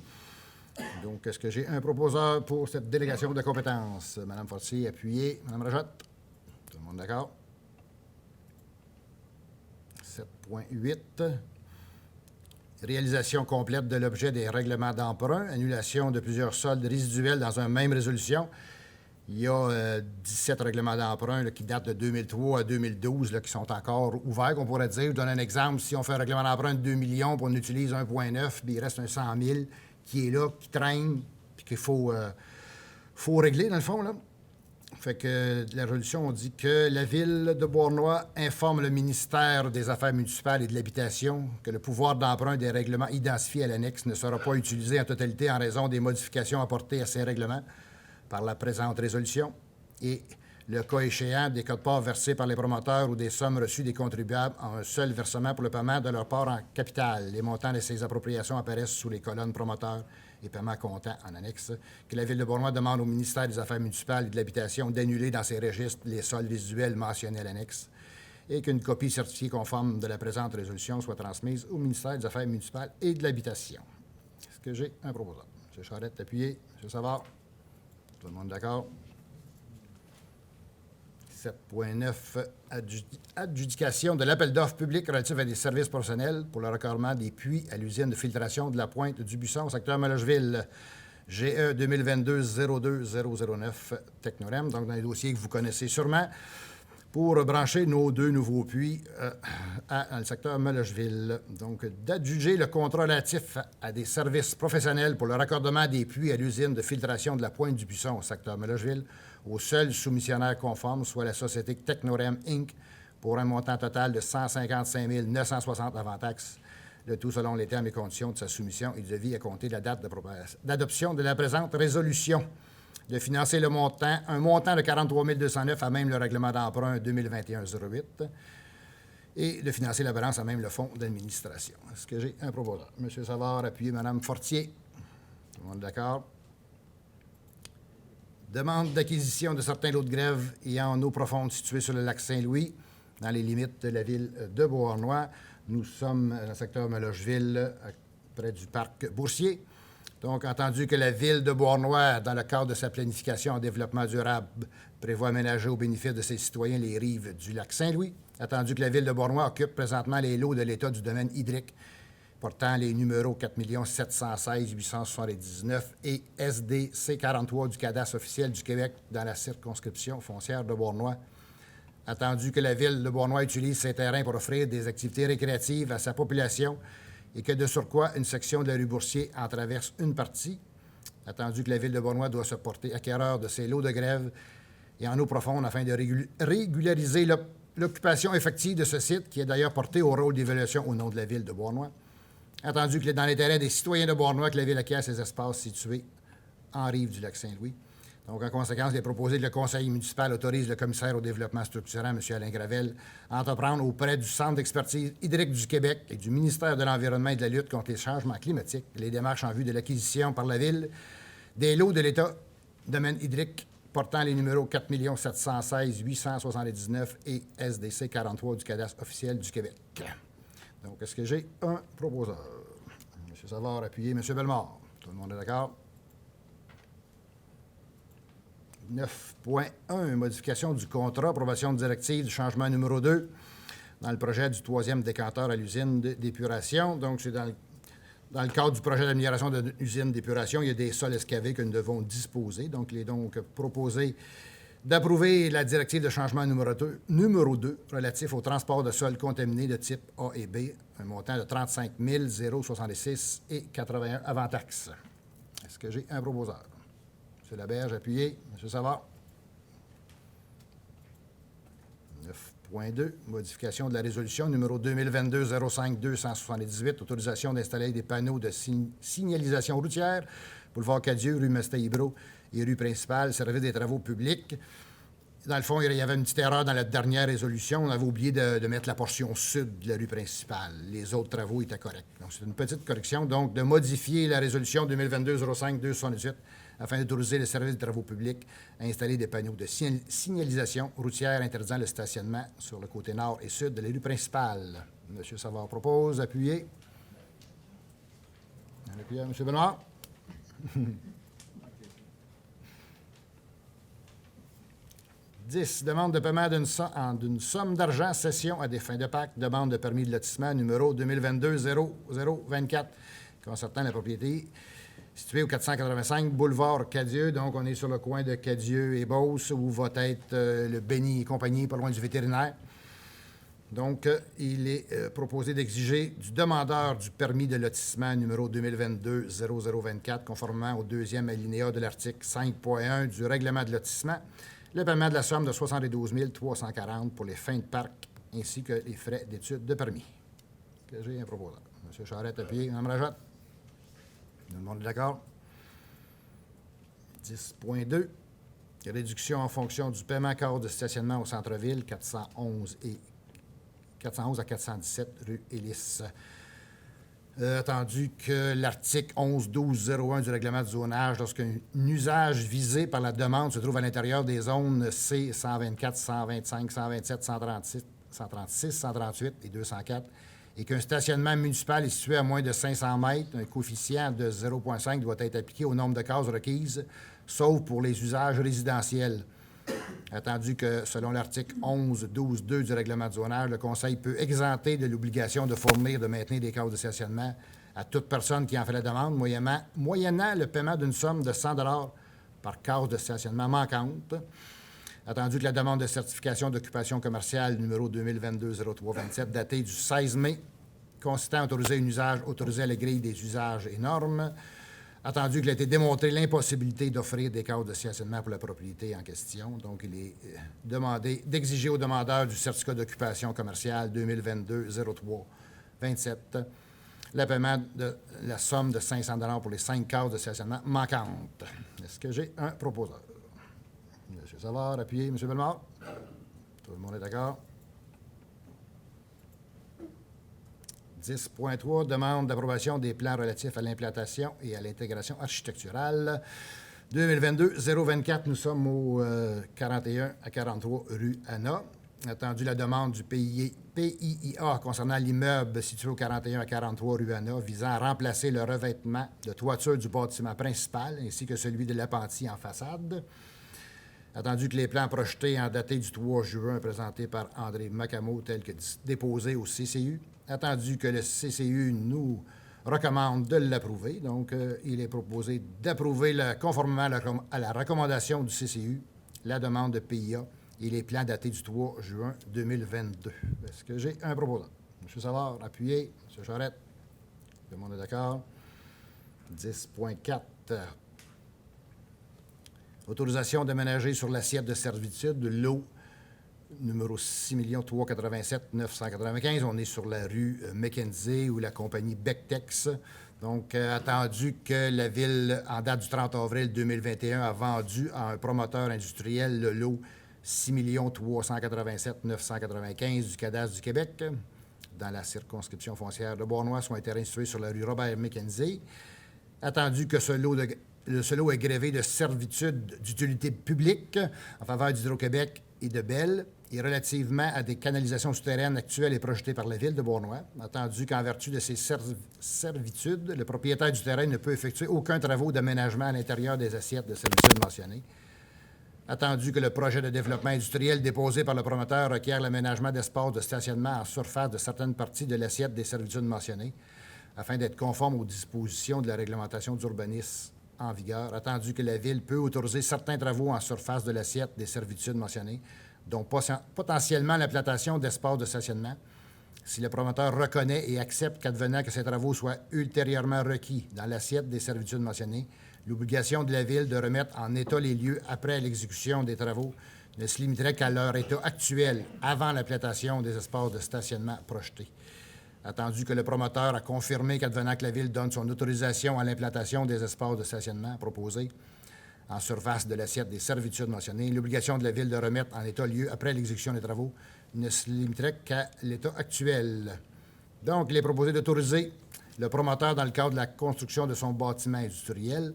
Donc, est-ce que j'ai un proposeur pour cette délégation de compétences? Mme Fortier, appuyée. Mme Rajotte? Tout le monde d'accord? 7.8. Réalisation complète de l'objet des règlements d'emprunt, annulation de plusieurs soldes résiduels dans une même résolution. Il y a 17 règlements d'emprunt qui datent de 2003 à 2012 qui sont encore ouverts, qu'on pourrait dire. Je donne un exemple. Si on fait un règlement d'emprunt de 2 millions puis on utilise 1,9, bien, il reste un 100 000 qui est là, qui traîne, puis qu'il faut régler, dans le fond, là. Fait que la résolution, on dit que la Ville de Beauharnois informe le ministère des Affaires municipales et de l'Habitation que le pouvoir d'emprunt des règlements identifiés à l'annexe ne sera pas utilisé en totalité en raison des modifications apportées à ces règlements par la présente résolution et, le cas échéant, des quotes-parts versés par les promoteurs ou des sommes reçues des contribuables en un seul versement pour le paiement de leur part en capital. Les montants de ces appropriations apparaissent sous les colonnes promoteurs et paiements comptants en annexe. Que la Ville de Beauharnois demande au ministère des Affaires municipales et de l'Habitation d'annuler dans ses registres les soldes résiduels mentionnés à l'annexe et qu'une copie certifiée conforme de la présente résolution soit transmise au ministère des Affaires municipales et de l'Habitation. Est-ce que j'ai un proposeur? M. Charette, appuyé. M. Savard? Tout le monde d'accord? 7.9, adjudication de l'appel d'offres public relatif à des services professionnels pour le raccordement des puits à l'usine de filtration de la Pointe du Buisson au secteur Mallocheville. GE 2022-02009 Technorem, donc dans les dossiers que vous connaissez sûrement, pour brancher nos 2 nouveaux puits dans le secteur Mallocheville. Donc, d'adjuger le contrat relatif à des services professionnels pour le raccordement des puits à l'usine de filtration de la Pointe du Buisson au secteur Mallocheville au seul soumissionnaire conforme, soit la société Technorem Inc., pour un montant total de 155 960 avant taxes, le tout selon les termes et conditions de sa soumission et du devis à compter de la date d'adoption de la présente résolution. De financer un montant de 43 209 à même le règlement d'emprunt 2021-08 et de financer la balance à même le fonds d'administration. Est-ce que j'ai un proposeur? M. Savard, appuyé Mme Fortier. Tout le monde est d'accord? Demande d'acquisition de certains lots de grève ayant en eau profonde situés sur le lac Saint-Louis, dans les limites de la ville de Beauharnois. Nous sommes dans le secteur Mallocheville, près du parc Boursier. Donc, entendu que la ville de Beauharnois, dans le cadre de sa planification en développement durable, prévoit aménager au bénéfice de ses citoyens les rives du lac Saint-Louis, attendu que la ville de Beauharnois occupe présentement les lots de l'État du domaine hydrique, portant les numéros 4 716 879 et SDC 43 du cadastre officiel du Québec dans la circonscription foncière de Beauharnois. Attendu que la ville de Beauharnois utilise ces terrains pour offrir des activités récréatives à sa population et que, de surcroît, une section de la rue Boursier en traverse une partie. Attendu que la ville de Beauharnois doit se porter acquéreur de ces lots de grève et en eau profonde afin de régulariser l'occupation effective de ce site, qui est d'ailleurs porté au rôle d'évaluation au nom de la ville de Beauharnois. Attendu que dans l'intérêt des citoyens de Beauharnois, que la ville acquiert ces espaces situés en rive du lac Saint-Louis. Donc, en conséquence, il est proposé que le conseil municipal autorise le commissaire au développement structurant, M. Alain Gravel, à entreprendre auprès du Centre d'expertise hydrique du Québec et du ministère de l'Environnement et de la lutte contre les changements climatiques les démarches en vue de l'acquisition par la Ville des lots de l'État domaine hydrique portant les numéros 4 716 879 et SDC 43 du cadastre officiel du Québec. Donc, est-ce que j'ai un proposeur? M. Savard, appuyé. M. Bellemare. Tout le monde est d'accord? 9.1, modification du contrat, approbation de directive du changement numéro 2 dans le projet du 3e décanteur à l'usine d'épuration. Donc, c'est dans le cadre du projet d'amélioration de l'usine d'épuration, il y a des sols excavés que nous devons disposer. Donc, il est donc proposé d'approuver la directive de changement numéro 2 relatif au transport de sols contaminés de type A et B, un montant de 35 066 et 81 avant taxe. Est-ce que j'ai un proposeur? M. Laberge, appuyé. M. Savard. 9.2, modification de la résolution numéro 2022-05-278, autorisation d'installer des panneaux de signalisation routière, boulevard Cadieux, rue Mesté-Hibro et rue principale, service des travaux publics. Dans le fond, il y avait une petite erreur dans la dernière résolution. On avait oublié de mettre la portion sud de la rue principale. Les autres travaux étaient corrects. Donc, c'est une petite correction. Donc, de modifier la résolution 2022-05-278 afin d'autoriser le service des travaux publics à installer des panneaux de signalisation routière interdisant le stationnement sur le côté nord et sud de la rue principale. M. Savard propose. Appuyé. Appuyé. M. Benoît. Demande de paiement d'une somme d'argent, cession à des fins de pacte, demande de permis de lotissement numéro 2022-0024 concernant la propriété située au 485 boulevard Cadieux. Donc, on est sur le coin de Cadieux et Beauce, où va être le Béni et compagnie, pas loin du vétérinaire. Donc, il est proposé d'exiger du demandeur du permis de lotissement numéro 2022-0024, conformément au deuxième alinéa de l'article 5.1 du règlement de lotissement, le paiement de la somme de 72 340 pour les fins de parc, ainsi que les frais d'études de permis. Que j'ai un proposeur. M. Charette, appuyé. Mme Rajotte. Tout le monde est d'accord? 10.2. Réduction en fonction du paiement cadre de stationnement au centre-ville, 411 à 417 rue Hélice. Attendu que l'article 11.12.01 du règlement de zonage, lorsqu'un usage visé par la demande se trouve à l'intérieur des zones C 124, 125, 127, 136, 138 et 204, et qu'un stationnement municipal est situé à moins de 500 mètres, un coefficient de 0,5 doit être appliqué au nombre de cases requises, sauf pour les usages résidentiels. Attendu que, selon l'article 11.12.2 du règlement de zonage, le Conseil peut exempter de l'obligation de fournir, de maintenir des cases de stationnement à toute personne qui en fait la demande, moyennant le paiement d'une somme de 100 $ par case de stationnement manquante. Attendu que la demande de certification d'occupation commerciale numéro 2022-0327, datée du 16 mai, consistant à autoriser un usage autorisé à la grille des usages et normes. Attendu qu'il a été démontré l'impossibilité d'offrir des cases de stationnement pour la propriété en question. Donc, il est demandé d'exiger au demandeur du certificat d'occupation commerciale 2022-03-27 le paiement de la somme de 500 $ pour les 5 cases de stationnement manquantes. Est-ce que j'ai un proposeur? M. Savard, appuyé. M. Bellemare? Tout le monde est d'accord? 10.3, demande d'approbation des plans relatifs à l'implantation et à l'intégration architecturale. 2022-024, nous sommes au 41 à 43 rue Anna. Attendu la demande du PIIA concernant l'immeuble situé au 41 à 43 rue Anna, visant à remplacer le revêtement de toiture du bâtiment principal ainsi que celui de l'appentis en façade. Attendu que les plans projetés en daté du 3 juin présentés par André Macamo tels que déposés au CCU. Attendu que le CCU nous recommande de l'approuver. Donc, il est proposé d'approuver conformément à la recommandation du CCU, la demande de PIA et les plans datés du 3 juin 2022. Est-ce que j'ai un proposant? M. Savard, appuyé. M. Charette. Tout le monde est d'accord? 10.4. Autorisation d'aménager sur l'assiette de servitude de l'eau numéro 6 387 995. On est sur la rue Mackenzie où la compagnie Bectex Donc, attendu que la Ville, en date du 30 avril 2021, a vendu à un promoteur industriel le lot 6 387 995 du cadastre du Québec, dans la circonscription foncière de Beauharnois, soit un terrain situé sur la rue Robert-Mackenzie. Attendu que ce lot est grévé de servitude d'utilité publique en faveur d'Hydro-Québec et de Bell et relativement à des canalisations souterraines actuelles et projetées par la Ville de Beauharnois. Attendu qu'en vertu de ces servitudes, le propriétaire du terrain ne peut effectuer aucun travaux d'aménagement à l'intérieur des assiettes de servitude mentionnées. Attendu que le projet de développement industriel déposé par le promoteur requiert l'aménagement d'espaces de stationnement en surface de certaines parties de l'assiette des servitudes mentionnées, afin d'être conforme aux dispositions de la réglementation d'urbanisme en vigueur, attendu que la Ville peut autoriser certains travaux en surface de l'assiette des servitudes mentionnées, dont potentiellement l'implantation d'espaces de stationnement, si le promoteur reconnaît et accepte qu'advenant que ces travaux soient ultérieurement requis dans l'assiette des servitudes mentionnées, l'obligation de la Ville de remettre en état les lieux après l'exécution des travaux ne se limiterait qu'à leur état actuel avant l'implantation des espaces de stationnement projetés. Attendu que le promoteur a confirmé qu'advenant que la Ville donne son autorisation à l'implantation des espaces de stationnement proposés en surface de l'assiette des servitudes mentionnées, l'obligation de la Ville de remettre en état lieu après l'exécution des travaux ne se limiterait qu'à l'état actuel. Donc, il est proposé d'autoriser le promoteur, dans le cadre de la construction de son bâtiment industriel,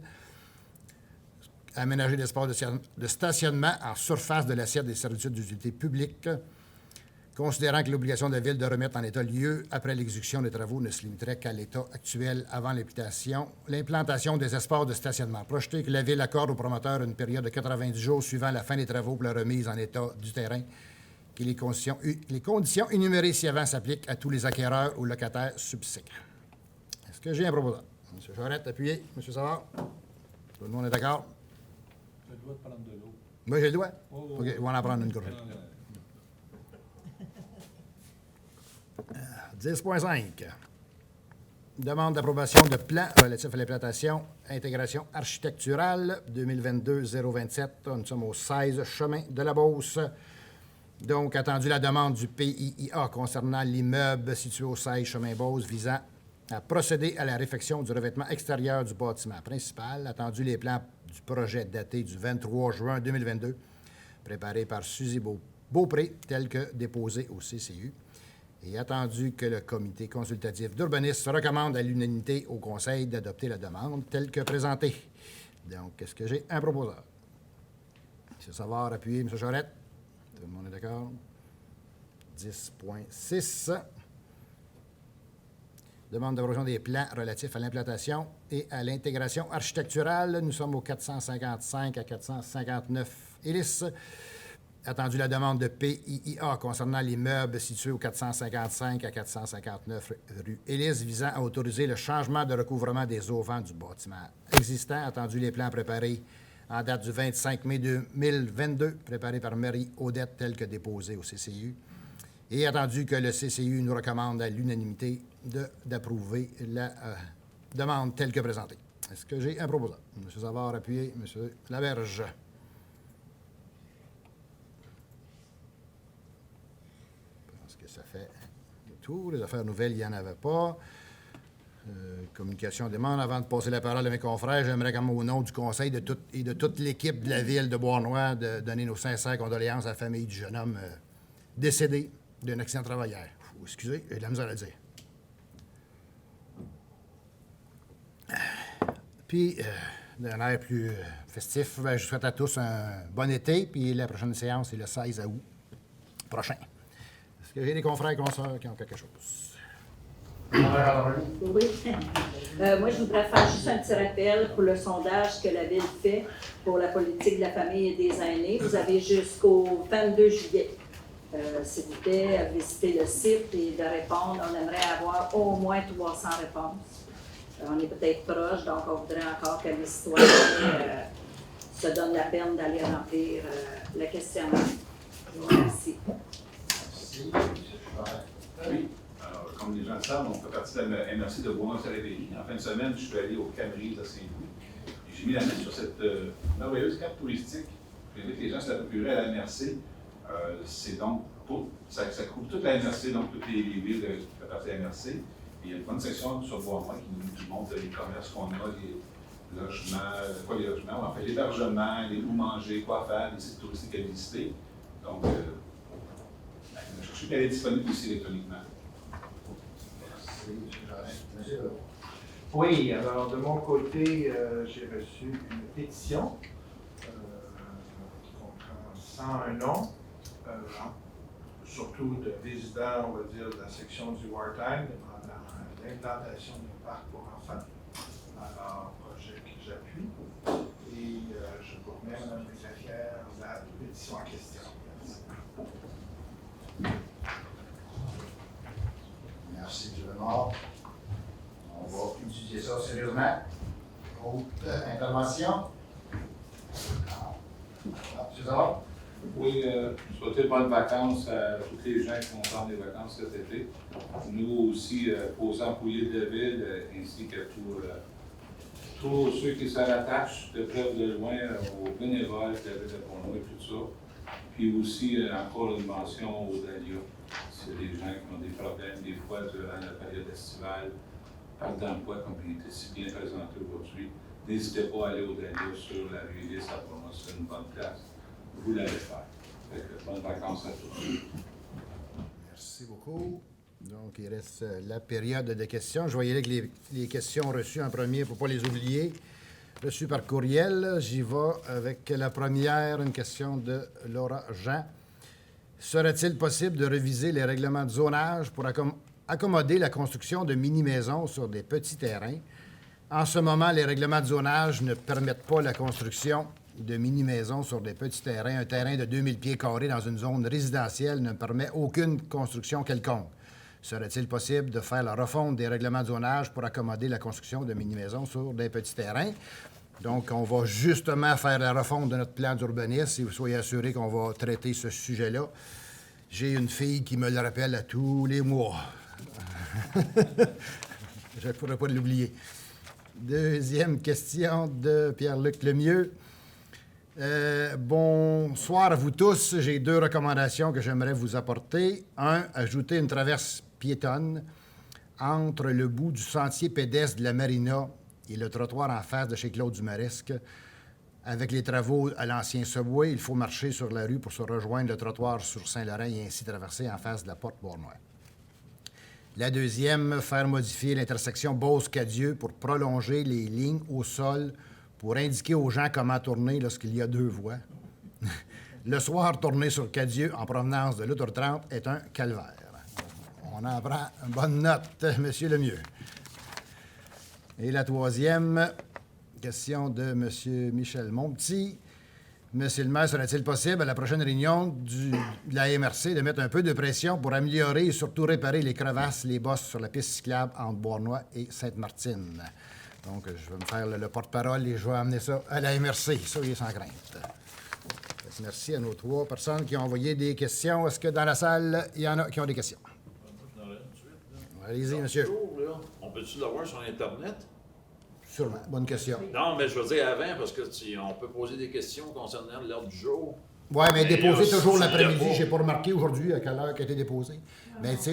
à aménager l'espace de stationnement en surface de l'assiette des servitudes d'utilité publique, considérant que l'obligation de la Ville de remettre en état lieu après l'exécution des travaux ne se limiterait qu'à l'état actuel avant l'implantation des espaces de stationnement. Projeté que la Ville accorde au promoteur une période de 90 jours suivant la fin des travaux pour la remise en état du terrain, que les conditions énumérées ci-avant s'appliquent à tous les acquéreurs ou locataires subséquents. Est-ce que j'ai un proposant? M. Charette, appuyez. M. Savard? Tout le monde est d'accord? Tu as le droit de prendre de l'eau. Moi, j'ai le droit? Oh, oh, OK, on va en prendre une couche. 10.5. Demande d'approbation de plan relatif à l'implantation, intégration architecturale 2022-027. Nous sommes au 16 chemin de la Beauce. Donc, attendu la demande du PIIA concernant l'immeuble situé au 16 chemin Beauce visant à procéder à la réfection du revêtement extérieur du bâtiment principal. Attendu les plans du projet daté du 23 juin 2022, préparé par Suzy Beaupré, tel que déposé au CCU. Et attendu que le comité consultatif d'urbanisme recommande à l'unanimité au Conseil d'adopter la demande telle que présentée. Donc, est-ce que j'ai un proposeur? M. Savard, appuyé. M. Charette? Tout le monde est d'accord? 10.6. Demande d'approbation des plans relatifs à l'implantation et à l'intégration architecturale. Nous sommes au 455 à 459 Hélice. Attendu la demande de PIIA concernant l'immeuble situé au 455 à 459 rue Hélice visant à autoriser le changement de recouvrement des auvents du bâtiment existant. Attendu les plans préparés en date du 25 mai 2022, préparés par Marie Odette, tel que déposé au CCU. Et attendu que le CCU nous recommande à l'unanimité d'approuver la demande telle que présentée. Est-ce que j'ai un proposant? M. Savard, appuyé. M. Laberge. Ça fait le tour. Les affaires nouvelles, il n'y en avait pas. Communication demande. Avant de passer la parole à mes confrères, j'aimerais, comme au nom du Conseil et de toute l'équipe de la Ville de Beauharnois, de donner nos sincères condoléances à la famille du jeune homme décédé d'un accident de travail hier. Excusez, j'ai de la misère à le dire. Puis, d'un air plus festif, je souhaite à tous un bon été. Puis la prochaine séance, c'est le 16 août prochain. J'ai des confrères et consoeurs qui ont quelque chose. Oui. Moi, je voudrais faire juste un petit rappel pour le sondage que la Ville fait pour la politique de la famille et des aînés. Vous avez jusqu'au 22 juillet, s'il vous plaît, à visiter le site et de répondre. On aimerait avoir au moins 300 réponses. On est peut-être proche, donc on voudrait encore que les citoyens se donnent la peine d'aller remplir le questionnaire. Je vous remercie. Oui. Alors, comme les gens le savent, on fait partie de la MRC de Beauharnois-Saint-Réveillé. En fin de semaine, je suis allé au Camerise à Saint-Louis. J'ai mis la main sur cette merveilleuse carte touristique. J'invite les gens à se la procurer à la MRC. C'est donc ça couvre toute la MRC, donc toutes les villes de la partie de la MRC. il y a une bonne section sur Bois-Moi qui nous montre les commerces qu'on a, les logements, pas les logements, en fait, l'hébergement, les où manger, quoi faire, les sites touristiques à visiter. Donc, je suis qu'elle est disponible aussi électroniquement. Oui, alors de mon côté, j'ai reçu une pétition qui comprend 101 noms, surtout de visiteurs, on va dire, de la section du Wartime, demandant l'implantation d'un parc pour enfants. Alors, projet que j'appuie. Et je vous remets, Mme Desaffières, la pétition en question. Merci, M. Lemort. On va étudier ça sérieusement. Autre intervention? M. Zavard? Oui, souhaiter bonnes vacances à tous les gens qui vont prendre des vacances cet été. Nous aussi, posant Pouilly de Ville, ainsi que tous ceux qui se rattachent de près ou de loin aux bénévoles de la Ville de Bournois et tout ça. Puis aussi, encore une mention aux Dahlia. C'est des gens qui ont des problèmes, des fois, durant la période estivale, par d'emploi, comme il était si bien présenté aujourd'hui. N'hésitez pas à aller aux Dahlia sur la rue Ulysse à Bournois, c'est une bonne place. Vous l'allez faire. Bonnes vacances à tous. Merci beaucoup. Donc, il reste la période de questions. Je vais y aller avec les questions reçues en premier pour ne pas les oublier. Reçues par courriel. J'y vais avec la première, une question de Laura Jean. Serait-il possible de réviser les règlements de zonage pour accommoder la construction de mini-maisons sur des petits terrains? En ce moment, les règlements de zonage ne permettent pas la construction de mini-maisons sur des petits terrains. Un terrain de 2000 pieds carrés dans une zone résidentielle ne permet aucune construction quelconque. Serait-il possible de faire la refonte des règlements de zonage pour accommoder la construction de mini-maisons sur des petits terrains? Donc, on va justement faire la refonte de notre plan d'urbanisme et vous soyez assurés qu'on va traiter ce sujet-là. J'ai une fille qui me le rappelle à tous les mois. Je ne pourrais pas l'oublier. Deuxième question de Pierre-Luc Lemieux. Bonsoir à vous tous. J'ai 2 recommandations que j'aimerais vous apporter. 1, ajouter une traverse piétonne entre le bout du sentier pédestre de la Marina et le trottoir en face de chez Claude Dumaresque. Avec les travaux à l'ancien Subway, il faut marcher sur la rue pour se rejoindre le trottoir sur Saint-Laurent et ainsi traverser en face de la porte Bournois. La deuxième, faire modifier l'intersection Beauce-Cadieux pour prolonger les lignes au sol pour indiquer aux gens comment tourner lorsqu'il y a 2 voies. Le soir, tourner sur Cadieux en provenance de l'autoroute 30 est un calvaire. On en prend une bonne note, M. Lemieux. Et la troisième, question de M. Michel Monpetit. Monsieur le maire, serait-il possible à la prochaine réunion de la MRC de mettre un peu de pression pour améliorer et surtout réparer les crevasses, les bosses sur la piste cyclable entre Bournois et Sainte-Martine? Donc, je vais me faire le porte-parole et je vais amener ça à la MRC. Soyez sans crainte. Merci à nos 3 personnes qui ont envoyé des questions. Est-ce que dans la salle, il y en a qui ont des questions? Allez-y, monsieur. On peut-tu l'avoir sur Internet? Sûrement. Bonne question. Non, mais je veux dire avant, parce que on peut poser des questions concernant l'ordre du jour. Oui, mais déposer là, toujours s'il l'après-midi. y a pas- Je n'ai pas remarqué aujourd'hui à quelle heure elle a été déposée. Mais tu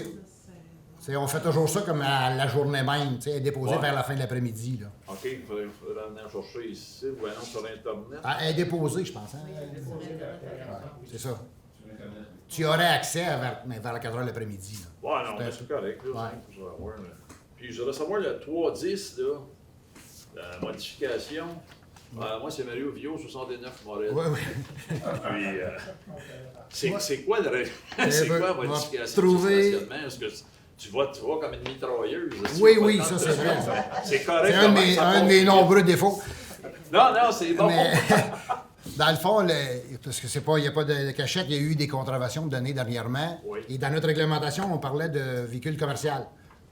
sais, on fait toujours ça comme à la journée même. Tu sais, déposée Ouais. vers la fin de l'après-midi. Là. OK, il faudrait venir chercher ici ou non sur Internet. Ah, elle est déposée, je pense. Hein? C'est ça. Tu aurais accès vers 4 heures de l'après-midi. là. Ouais, non, mais c'est correct. Là, Ouais. je vais avoir, puis je voudrais savoir le 310, là, la modification. Moi, c'est Mario Vio, 69 Morel. Oui, oui. Puis, c'est quoi le c'est quoi la modification trouver- du stationnement? Est-ce que tu vois comme une mitrailleuse? Oui, ça, c'est vrai. C'est correct. C'est un de mes nombreux défauts. Non, c'est bon. Mais, dans le fond, parce que il n'y a pas de cachette, il y a eu des contraventions données dernièrement. Oui. Et dans notre réglementation, on parlait de véhicules commerciaux.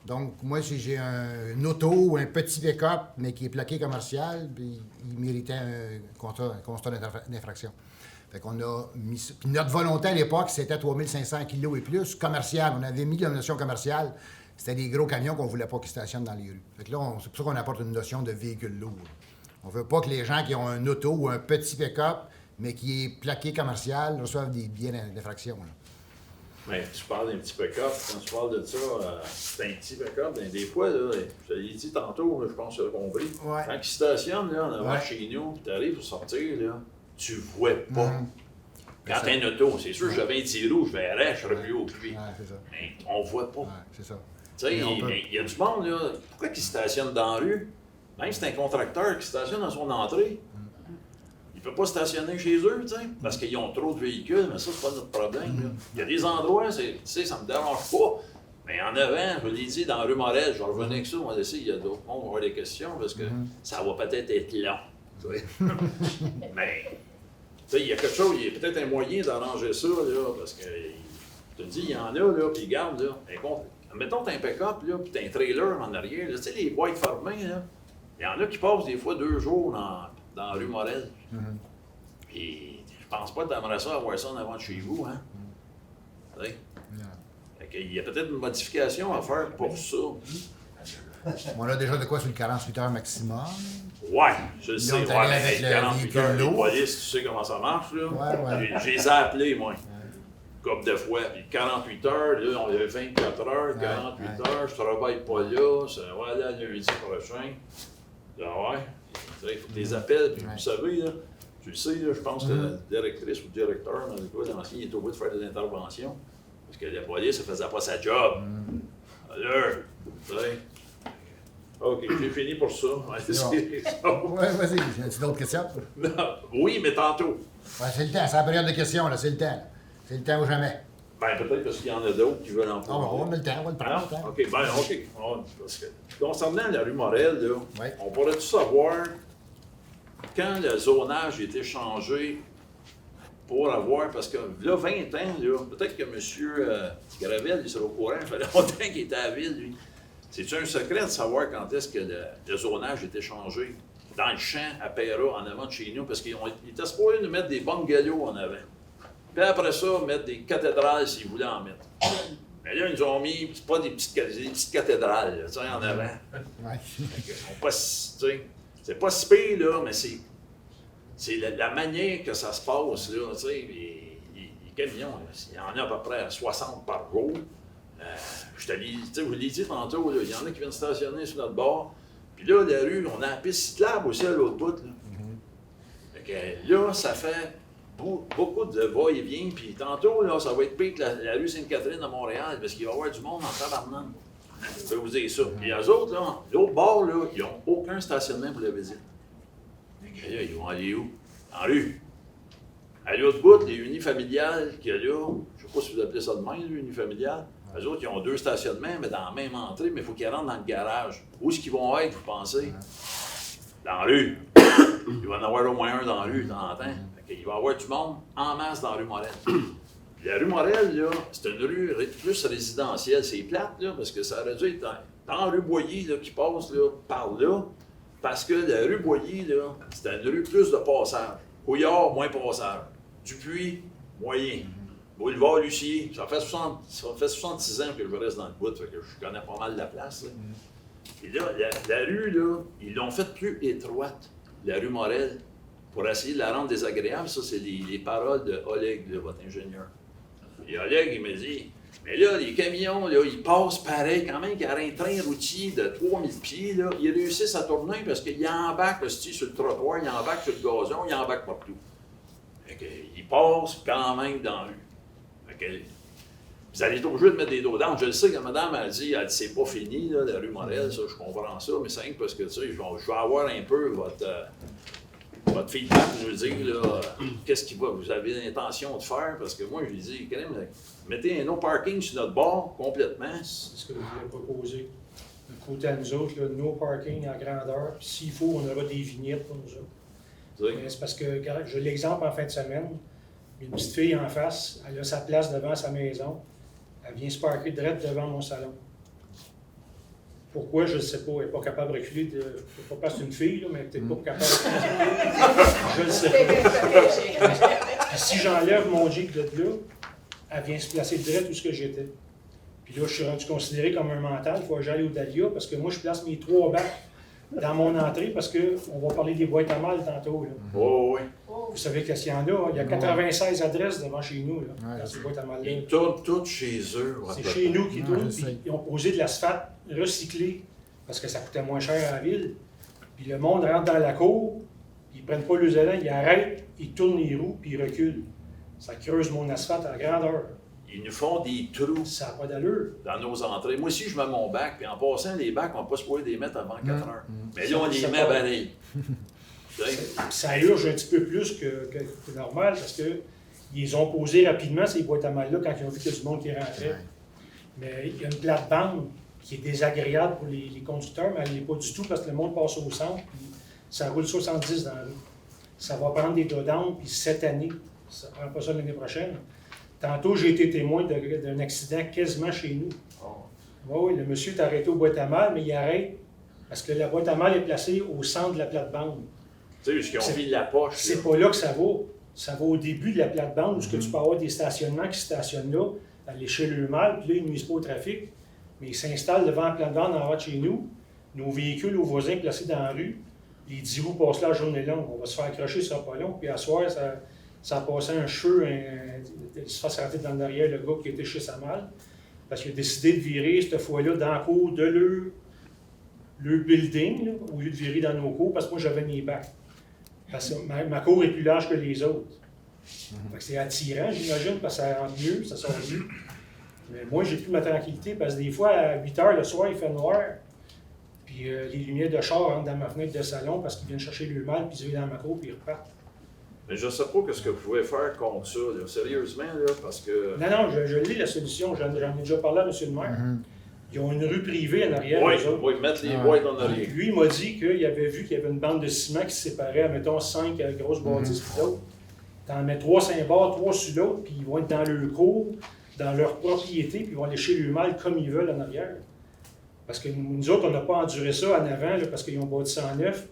Donc, moi, si j'ai une auto ou un petit pick-up, mais qui est plaqué commercial, puis il méritait un constat d'infraction. Fait qu'on a mis ça. Puis notre volonté à l'époque, c'était 3500 kilos et plus, commercial. On avait mis la notion commerciale. C'était des gros camions qu'on ne voulait pas qu'ils stationnent dans les rues. Fait que là, c'est pour ça qu'on apporte une notion de véhicule lourd. On ne veut pas que les gens qui ont un auto ou un petit pick-up, mais qui est plaqué commercial, reçoivent des billets d'infraction. Là. Mais tu parles d'un petit pick-up, quand tu parles de ça, c'est un petit pick-up. Des fois, là, je te l'ai dit tantôt, là, je pense que tu as compris. Ouais. Quand il stationne là, en avant de chez nous, puis tu arrives pour sortir, là, tu ne vois pas. Quand tu as une auto, c'est sûr, j'avais un petit rouge, je verrais, je serais plus haut que lui. c'est ça. Mais on ne voit pas. C'est ça. Tu sais, il y a du monde, là. Pourquoi il stationne dans la rue? Même si c'est un contracteur qui stationne dans son entrée, il ne peut pas stationner chez eux, tu sais, parce qu'ils ont trop de véhicules, mais ça, c'est pas notre problème. Là. Il y a des endroits, tu sais, ça me dérange pas. Mais en avant, je l'ai dit, dans la rue Morel, je vais revenir avec ça, on va laisser, il y a d'autres mondes qui vont avoir des questions, parce que ça va peut-être être long. Tu sais. Mais, tu sais, il y a quelque chose, il y a peut-être un moyen d'arranger ça, là, parce que, je te dis, il y en a, là, puis garde, là, mettons, t'as un pick-up, là, puis t'as un trailer en arrière, tu sais, les boîtes fermées, là, il y en a qui passent des fois 2 jours dans la rue Morel. Puis, je pense pas que t'aimerais ça avoir ça en avant de chez vous, hein? Tu sais? Il y a peut-être une modification à faire pour ça. On a déjà de quoi sur le 48 heures maximum. Ouais, je le sais. on est allé avec mais le 48 heures, véhicule les lourd. polices, tu sais comment ça marche, là? Ouais. Je les ai appelés, moi. Couple de fois. Puis 48 heures, là, on avait 24 heures, 48 heures, je travaille pas là, ça va aller à lundi prochain. Ah ouais. Il faut que tu les appelles, puis vous savez, là, tu le sais, là, je pense que la directrice ou le directeur, dans l'ancien, il est obligé de faire des interventions. Parce que la police ne faisait pas sa job. Alors, tu sais. OK, j'ai fini pour ça. Ouais, vas-y. As-tu d'autres questions? Non, oui, mais tantôt. Ouais, c'est le temps, c'est la période de questions, là, c'est le temps. C'est le temps ou jamais. Ben, peut-être parce qu'il y en a d'autres qui veulent en On prendre. va le temps, on va le prendre. Ah, OK, ben, OK. Parce que, concernant la rue Morel, là, on pourrait-tu savoir quand le zonage a été changé pour avoir, parce que là, 20 ans, là, peut-être que M. Gravel, il sera au courant, il fallait longtemps qu'il était à la ville, lui. C'est-tu un secret de savoir quand est-ce que le zonage a été changé dans le champ à Péra, en avant de chez nous, parce qu'ils étaient supposés nous mettre des bungalows en avant. Puis après ça, mettre des cathédrales s'ils voulaient en mettre. Mais là, ils nous ont mis, c'est pas des petites cathédrales, là, tu sais, en avant. C'est pas si pire, là, mais c'est la manière que ça se passe, là, tu sais. Les camions, là, il y en a à peu près 60 par jour. Je vous l'ai dit tantôt, il y en a qui viennent stationner sur notre bord. Puis là, la rue, on a la piste cyclable aussi à l'autre bout. Là. Fait que là, ça fait beaucoup de va-et-vient. Puis tantôt, là, ça va être pire que la rue Sainte-Catherine à Montréal, parce qu'il va y avoir du monde en tabarnak. Je peux vous dire ça. Puis eux autres, là, l'autre bord, là, ils n'ont aucun stationnement pour la visite. Fait que là, ils vont aller où? En rue. À l'autre bout, les unifamiliales qu'il y a là, je ne sais pas si vous appelez ça de même, les unifamiliales. Eux autres, ils ont 2 stationnements, mais dans la même entrée, mais il faut qu'ils rentrent dans le garage. Où est-ce qu'ils vont être, vous pensez? Dans la rue. Il va y en avoir au moins un dans la rue, de temps en temps. Il va y avoir du monde en masse dans la rue Morel. La rue Morel, là, c'est une rue plus résidentielle. C'est plate, là, parce que ça aurait dû être dans la rue Boyer, là, qui passe là, par là. Parce que la rue Boyer, là, c'est une rue plus de passage. Couillard, moins passage. Dupuis, moyen. Boulevard Lucier, ça fait 66 ans que je reste dans le bout, fait que je connais pas mal la place. Là. Et là, la rue, là, ils l'ont faite plus étroite, la rue Morel, pour essayer de la rendre désagréable. Ça, c'est les paroles de Oleg, là, votre ingénieur. Et Oleg, il me dit, mais là, les camions, là, ils passent pareil, quand même qu'il y a un train routier de 3000 pieds, là, ils réussissent à tourner parce qu'ils embarquent sur le trottoir, ils embarquent sur le gazon, ils embarquent partout. Fait que, ils passent quand même dans la rue. Vous allez être obligé de mettre des dos d'âne. Je le sais que madame a dit, c'est pas fini, là, la rue Morel, ça, je comprends ça, mais c'est parce que, tu sais, je vais avoir un peu votre feedback, nous dire, là, qu'est-ce que vous avez l'intention de faire, parce que moi, je lui dis, quand même, mettez un no parking sur notre bord, complètement. C'est ce que je voulais proposer. Du côté à nous autres, là, no parking en grandeur, puis s'il faut, on aura des vignettes pour nous autres. C'est parce que, j'ai l'exemple en fin de semaine, une petite fille en face, elle a sa place devant sa maison. Elle vient se parker direct devant mon salon. Pourquoi, je ne sais pas. Elle n'est pas capable de reculer. Je ne sais pas parce que c'est une fille, là, mais peut-être pas capable de reculer. Je le sais pas. Puis si j'enlève mon Jeep de là, elle vient se placer direct où j'étais. Puis là, je suis rendu considéré comme un mental. Il faut que j'aille au Dahlia parce que moi, je place mes 3 bacs dans mon entrée parce qu'on va parler des boîtes à mal tantôt. Là. Oh, oui. Vous savez qu'est-ce qu'il y en a? Il y a 96 adresses devant chez nous, là, Ouais, dans je ces boîtes à mal. Ils tournent tous chez eux. C'est chez nous qu'ils tournent, je sais. puis ils ont posé de l'asphalte recyclé parce que ça coûtait moins cher à la ville. Puis le monde rentre dans la cour, puis ils prennent pas le élan, ils arrêtent, ils tournent les roues, puis ils reculent. Ça creuse mon asphalte à grandeur. Ils nous font des trous Ça n'a pas d'allure. dans nos entrées. Moi aussi, je mets mon bac, puis en passant, les bacs, on ne va pas se pouvoir les mettre avant 4 heures. Mais là, on les met pareil. Ça urge un petit peu plus que normal parce qu'ils ont posé rapidement ces boîtes à mal-là quand ils ont vu qu'il y a du monde qui rentrait. Mais il y a une plate-bande qui est désagréable pour les conducteurs, mais elle ne l'est pas du tout parce que le monde passe au centre, puis ça roule 70 dans la rue. Ça va prendre des dodans, puis cette année, ça ne prend pas ça l'année prochaine. Tantôt, j'ai été témoin d'un accident quasiment chez nous. Oui, le monsieur est arrêté aux boîtes à mal, mais il arrête parce que la boîte à mal est placée au centre de la plate-bande. Tu sais, jusqu'ils ont mis la poche. C'est pas là que ça va. Ça va au début de la plate-bande où tu peux avoir des stationnements qui stationnent là, à l'échelle mal, puis là, ils ne nuisent pas au trafic. Mais ils s'installent devant la plate-bande en bas de chez nous, nos véhicules aux voisins placés dans la rue, les 10 roues passent là la journée longue. On va se faire accrocher, ça sera pas long. Puis à soir, ça a passé un cheveu, il se fasse rentrer dans le derrière le gars qui était chez sa malle, parce qu'il a décidé de virer cette fois-là dans la cour de leur building, là, au lieu de virer dans nos cours, parce que moi j'avais mes bacs. Parce que ma cour est plus large que les autres. Fait que c'est attirant, j'imagine, parce que ça rentre mieux, ça sort mieux. Mais moi, j'ai plus ma tranquillité, parce que des fois, à 8 h le soir, il fait noir. Puis les lumières de char rentrent dans ma fenêtre de salon parce qu'ils viennent chercher le mal, puis ils vont dans ma cour, puis ils repartent. Mais je ne sais pas ce que vous pouvez faire contre ça, là. Sérieusement, là, parce que... Non, je lis la solution. J'en ai déjà parlé à M. le maire. Ils ont une rue privée en arrière. Oui, eux autres. oui, mettre les boîtes en arrière. Lui, il m'a dit qu'il avait vu qu'il y avait une bande de ciment qui se séparait, mettons, 5 grosses bâtisses puis d'autres. T'en mets 3 Saint-Barth, 3 sur l'autre, puis ils vont être dans leur cour, dans leur propriété, puis ils vont lécher le mal comme ils veulent en arrière. Parce que nous autres, on n'a pas enduré ça en avant, là, parce qu'ils ont bâti ça en neuf.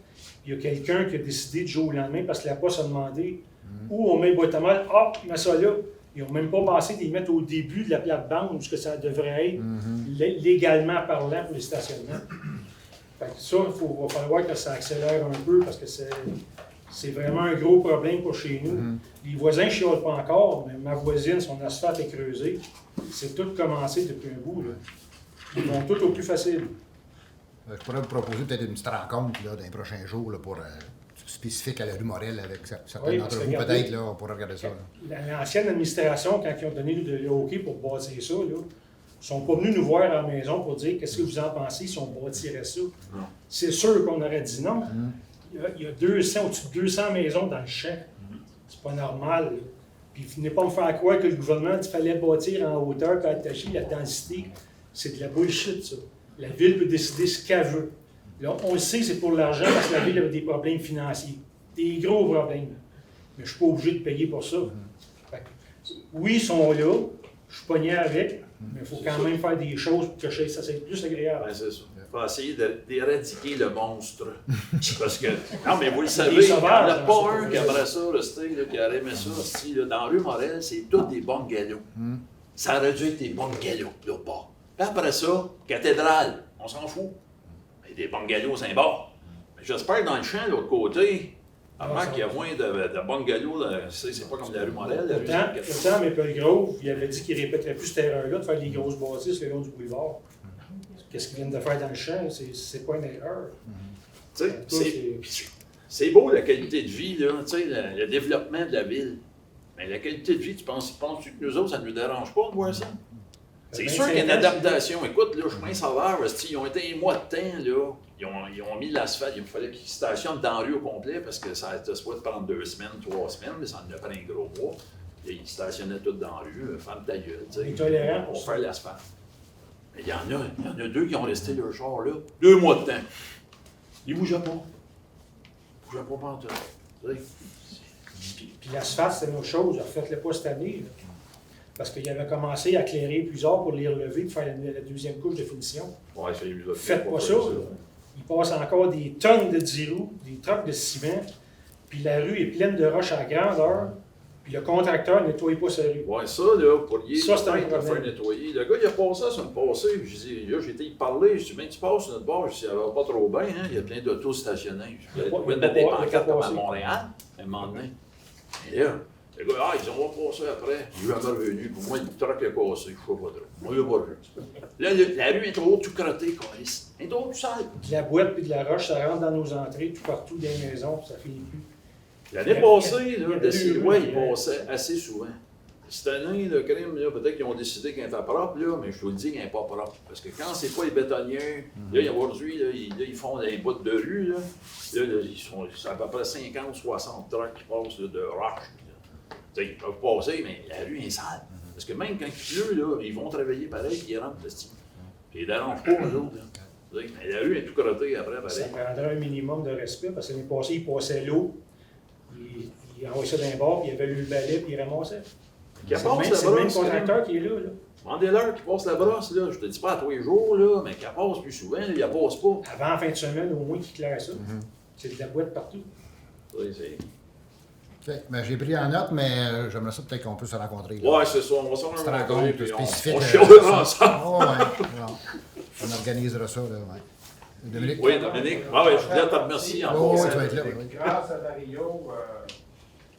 Il y a quelqu'un qui a décidé du jour au lendemain, parce que la poste a demandé où on met le boîte à mal, hop, il met ça là. Ils n'ont même pas pensé d'y mettre au début de la plate-bande, où ça devrait être légalement parlant pour les stationnements. Fait que ça, il va falloir que ça accélère un peu, parce que c'est vraiment un gros problème pour chez nous. Les voisins ne chialent pas encore, mais ma voisine, son asphalte est creusé. C'est tout commencé depuis un bout, là. Ils vont tout au plus facile. Je pourrais vous proposer peut-être une petite rencontre là, dans les prochains jours là, pour spécifique à la rue Morel avec certains d'entre vous, peut-être, là, on pourrait regarder ça. L'ancienne administration, quand ils ont donné le OK pour bâtir ça, ils ne sont pas venus nous voir à la maison pour dire qu'est-ce que vous en pensez si on bâtirait ça. C'est sûr qu'on aurait dit non. Il y a au-dessus de 200 maisons dans le champ. C'est pas normal. Là. Puis venez pas me faire croire que le gouvernement il fallait bâtir en hauteur et attacher la densité. C'est de la bullshit, ça. La ville peut décider ce qu'elle veut. Là, on le sait, c'est pour l'argent parce que la ville avait des problèmes financiers. Des gros problèmes. Mais je ne suis pas obligé de payer pour ça. Fait que, oui, ils sont là. Je suis pogné avec. Mais il faut quand même faire des choses pour que ça soit plus agréable. Ouais, c'est ça. Il faut essayer d'éradiquer le monstre. Parce que, non, mais vous le savez, il n'y en a pas un qui aimerait ça, rester, là, qui aurait aimé ça. Là, dans la rue Morel, c'est tous des bungalows. Ça aurait dû être des bungalows, là, bas. Puis après ça, cathédrale, on s'en fout. Mais des bungalows Saint-Barth. Mais j'espère que dans le champ, de l'autre côté, avant qu'il y a moins de bungalows, c'est pas comme la rue Morel. Pourtant, Maple-Grove, il avait dit qu'il ne répéterait plus cette erreur-là de faire des grosses bâtisses le long du boulevard. Qu'est-ce qu'ils viennent de faire dans le champ? C'est pas une erreur. C'est beau la qualité de vie, là, le développement de la ville. Mais la qualité de vie, tu penses que nous autres, ça ne nous dérange pas de voir ça? C'est sûr qu'il y a une adaptation. Écoute, là, chemin sauvage, ils ont été un mois de temps, là. Ils ont mis l'asphalte. Il fallait qu'ils stationnent dans la rue au complet parce que ça était soit de prendre 2 semaines, 3 semaines, mais ça en a pris un gros mois. Et ils stationnaient tout dans la rue, ferme ta gueule, pour faire l'asphalte. Mais il y en a 2 qui ont resté leur char là, 2 mois de temps. Ils ne bougeaient pas. Ils ne bougeaient pas en tout. Puis l'asphalte, c'est une autre chose. Refaites-le pas cette année. Là. Parce qu'il avait commencé à éclairer plus tard pour les relever, pour faire la deuxième couche de finition. Ouais, faites pas ça. Il passe encore des tonnes de 10 roues, des trucks de ciment, puis la rue est pleine de roches à grandeur, puis le contracteur ne nettoie pas sa rue. Ouais, ça, là, pour y ça, c'est un problème. Faire nettoyer. Le gars, il a passé ça me passé, puis j'ai été y parler, je dis, tu passes sur notre bord, je dis, ça va pas trop bien, hein? Il y a plein d'autos stationnés. Je vais mettre des pancartes comme à Montréal, à un moment donné. Et là, le gars, ils ont passé après. Il est jamais revenu. Pour moi, le truck est cassé. Je sais pas trop. Moi, il n'a pas vu. Là, la rue est trop tout crottée, câlisse. Elle est trop sale. De la boîte puis de la roche, ça rentre dans nos entrées, tout partout dans les maisons, puis ça finit plus. L'année passée, là, de ces lois, ils passaient assez souvent. Cette année, le crime, là, peut-être qu'ils ont décidé qu'il était propre, là, mais je vous le dis qu'il n'est pas propre. Parce que quand c'est pas les bétonniers, là, aujourd'hui, là, ils font des bouts de rue, là, c'est à peu près 50-60 trucks qui passent là, de roche. Ils peuvent passer, mais la rue est sale. Parce que même quand il pleut, là, ils vont travailler pareil, puis ils rentrent le style. Puis ils ne dérangent pas, eux autres. Mais la rue est tout crottée après, pareil. Ça prendrait un minimum de respect, parce que l'année passée, ils passaient l'eau, ils envoyaient ça d'un bord, puis ils avaient le balai, puis ils ramassaient. C'est le même contracteur qui est là. Demandez-leur qui passe la brosse, là. Je te dis pas à tous les jours, là, mais qu'elle passe plus souvent, là, il ne passe pas. Avant la fin de semaine, au moins, qu'ils clairent ça. C'est de la boîte partout. Oui, c'est... OK. Ben, j'ai pris en note, mais j'aimerais ça peut-être qu'on peut se rencontrer. Oui, c'est ça. On va se rencontrer. Puis spécifique. On chialera ensemble. Oh, ouais. On organisera ça, là, ouais. Dominique? Oui, Dominique. Ah oui, je voulais te remercier en oui, passant. tu vas être là. Oui. Grâce à Mario,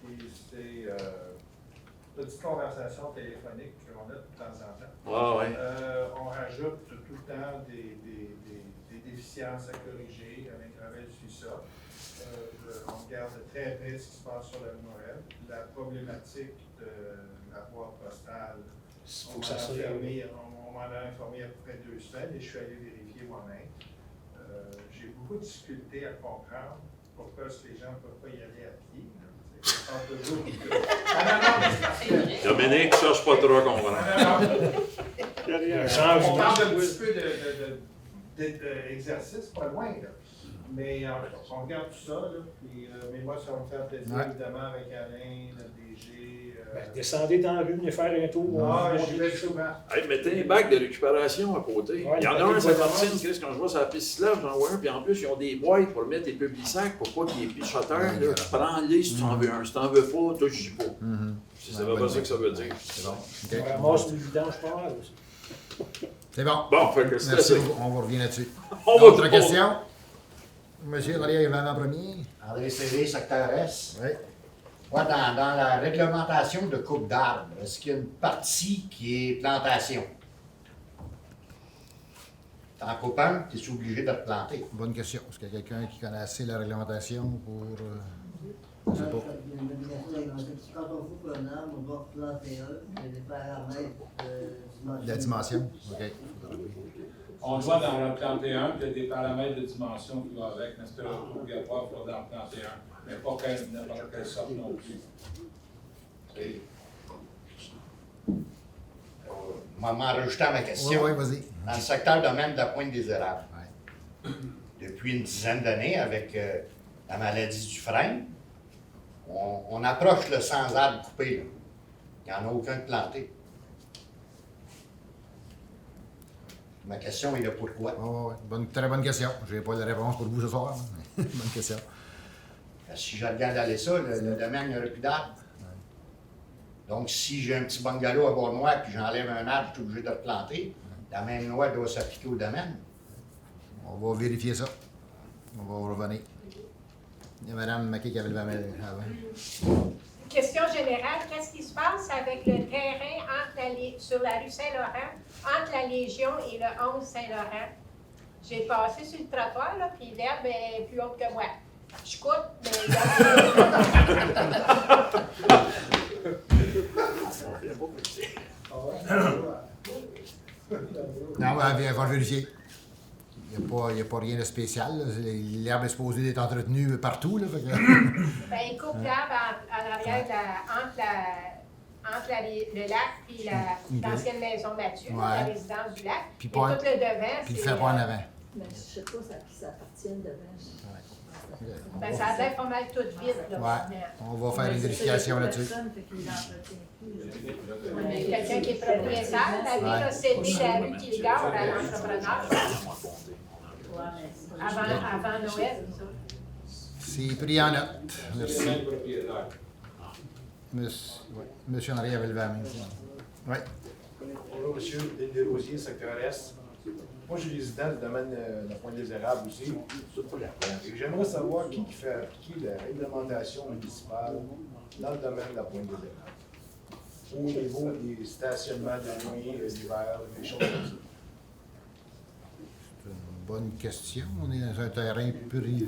et c'est une petite conversation téléphonique qu'on a de temps en temps. Ah, ouais. On rajoute tout le temps des déficiences à corriger avec travers du FISA. On regarde de très près ce qui se passe sur le Noël. La problématique de la boîte postale, on m'en a informé à peu près 2 semaines et je suis allé vérifier moi-même. J'ai beaucoup de difficulté à comprendre pourquoi est-ce que les gens ne peuvent pas y aller à pied. Dominique, ça, je suis pas trop à comprendre. On parle d'un petit peu d'exercice, pas loin, là. Mais on regarde tout ça, là, puis, mais moi, ça va me faire plaisir, évidemment, avec Alain, le DG. Descendez dans la rue, venez faire un tour. J'y vais souvent. Hey, mettez un bac de récupération à côté. Il y en a un à Saint-Martine, Chris, quand je vois sur la piste cyclable, j'en vois un, puis en plus, ils ont des boîtes pour mettre des publics-sacs pour pas qu'il y ait plus de shoteurs. Tu prends-les si tu en veux un. Si tu n'en veux pas, toi, je dis pas. Ça veut pas ça que ça veut dire. C'est bon. On ramasse le vidange pas mal aussi. C'est bon. Bon, fait que c'est merci. assez. On va revenir là-dessus. Autre question? Monsieur l'arrière en premier. André Cédé, secteur S. Oui. Ouais, dans la réglementation de coupe d'arbres, est-ce qu'il y a une partie qui est plantation? En coupant, tu es obligé de te planter. Bonne question. Est-ce qu'il y a quelqu'un qui connaît assez la réglementation pour... je ne sais pas. Quand on coupe un arbre, on va replanter un, il y a des paramètres de dimension. La dimension? OK. On doit en replanter un, puis il y a des paramètres de dimension qui vont avec, mais c'est obligatoire, il faudra en planter un. Mais pas n'importe quelle sorte non plus. Je vais m'enregistrer à ma question. Oui, vas-y. Dans le secteur domaine de la Pointe des Érables, depuis une dizaine d'années, avec la maladie du frein, on approche le 100 arbres coupés. Là. Il n'y en a aucun de planté. Ma question est là pourquoi? Oh, très bonne question. Je n'ai pas de réponse pour vous ce soir. Mais bonne question. Si je regarde aller ça, le domaine, il n'y aurait plus d'arbres. Donc, si j'ai un petit bungalow à Bournois puis j'enlève un arbre, je suis obligé de le planter, la même loi doit s'appliquer au domaine. On va vérifier ça. On va revenir. Il y a Mme Maquet qui avait le avant. Question générale, qu'est-ce qui se passe avec le terrain sur la rue Saint-Laurent, entre la Légion et le 11 Saint-Laurent? J'ai passé sur le trottoir, là, puis l'herbe est plus haute que moi. Je coûte, mais Non, on va vérifier. Il n'y a pas rien de spécial. L'herbe est supposée être entretenue partout. Là, fait que... il coupe l'herbe en arrière, entre le lac et l'ancienne maison Mathieu, la résidence du lac. Puis et tout le devant. Puis il ne fait pas en avant. Mais je ne sais pas à qui ça appartient devant. Ça a l'air pas mal tout vide. Là, on va faire une vérification là-dessus. Quelqu'un qui est propriétaire, la ville a cédé la rue qui est garde à l'entrepreneur. Avant Noël, ça. C'est pris en note. Merci. Monsieur Henri avait levé la main. Oui. Bonjour, monsieur Desrosiers, secteur Est. Moi, je suis résident du domaine de la Pointe des Érables aussi. Et j'aimerais savoir qui fait appliquer la réglementation municipale dans le domaine de la Pointe des Érables. Au niveau des stationnements de nuit, l'hiver, des choses comme ça. C'est une bonne question. On est dans un terrain privé.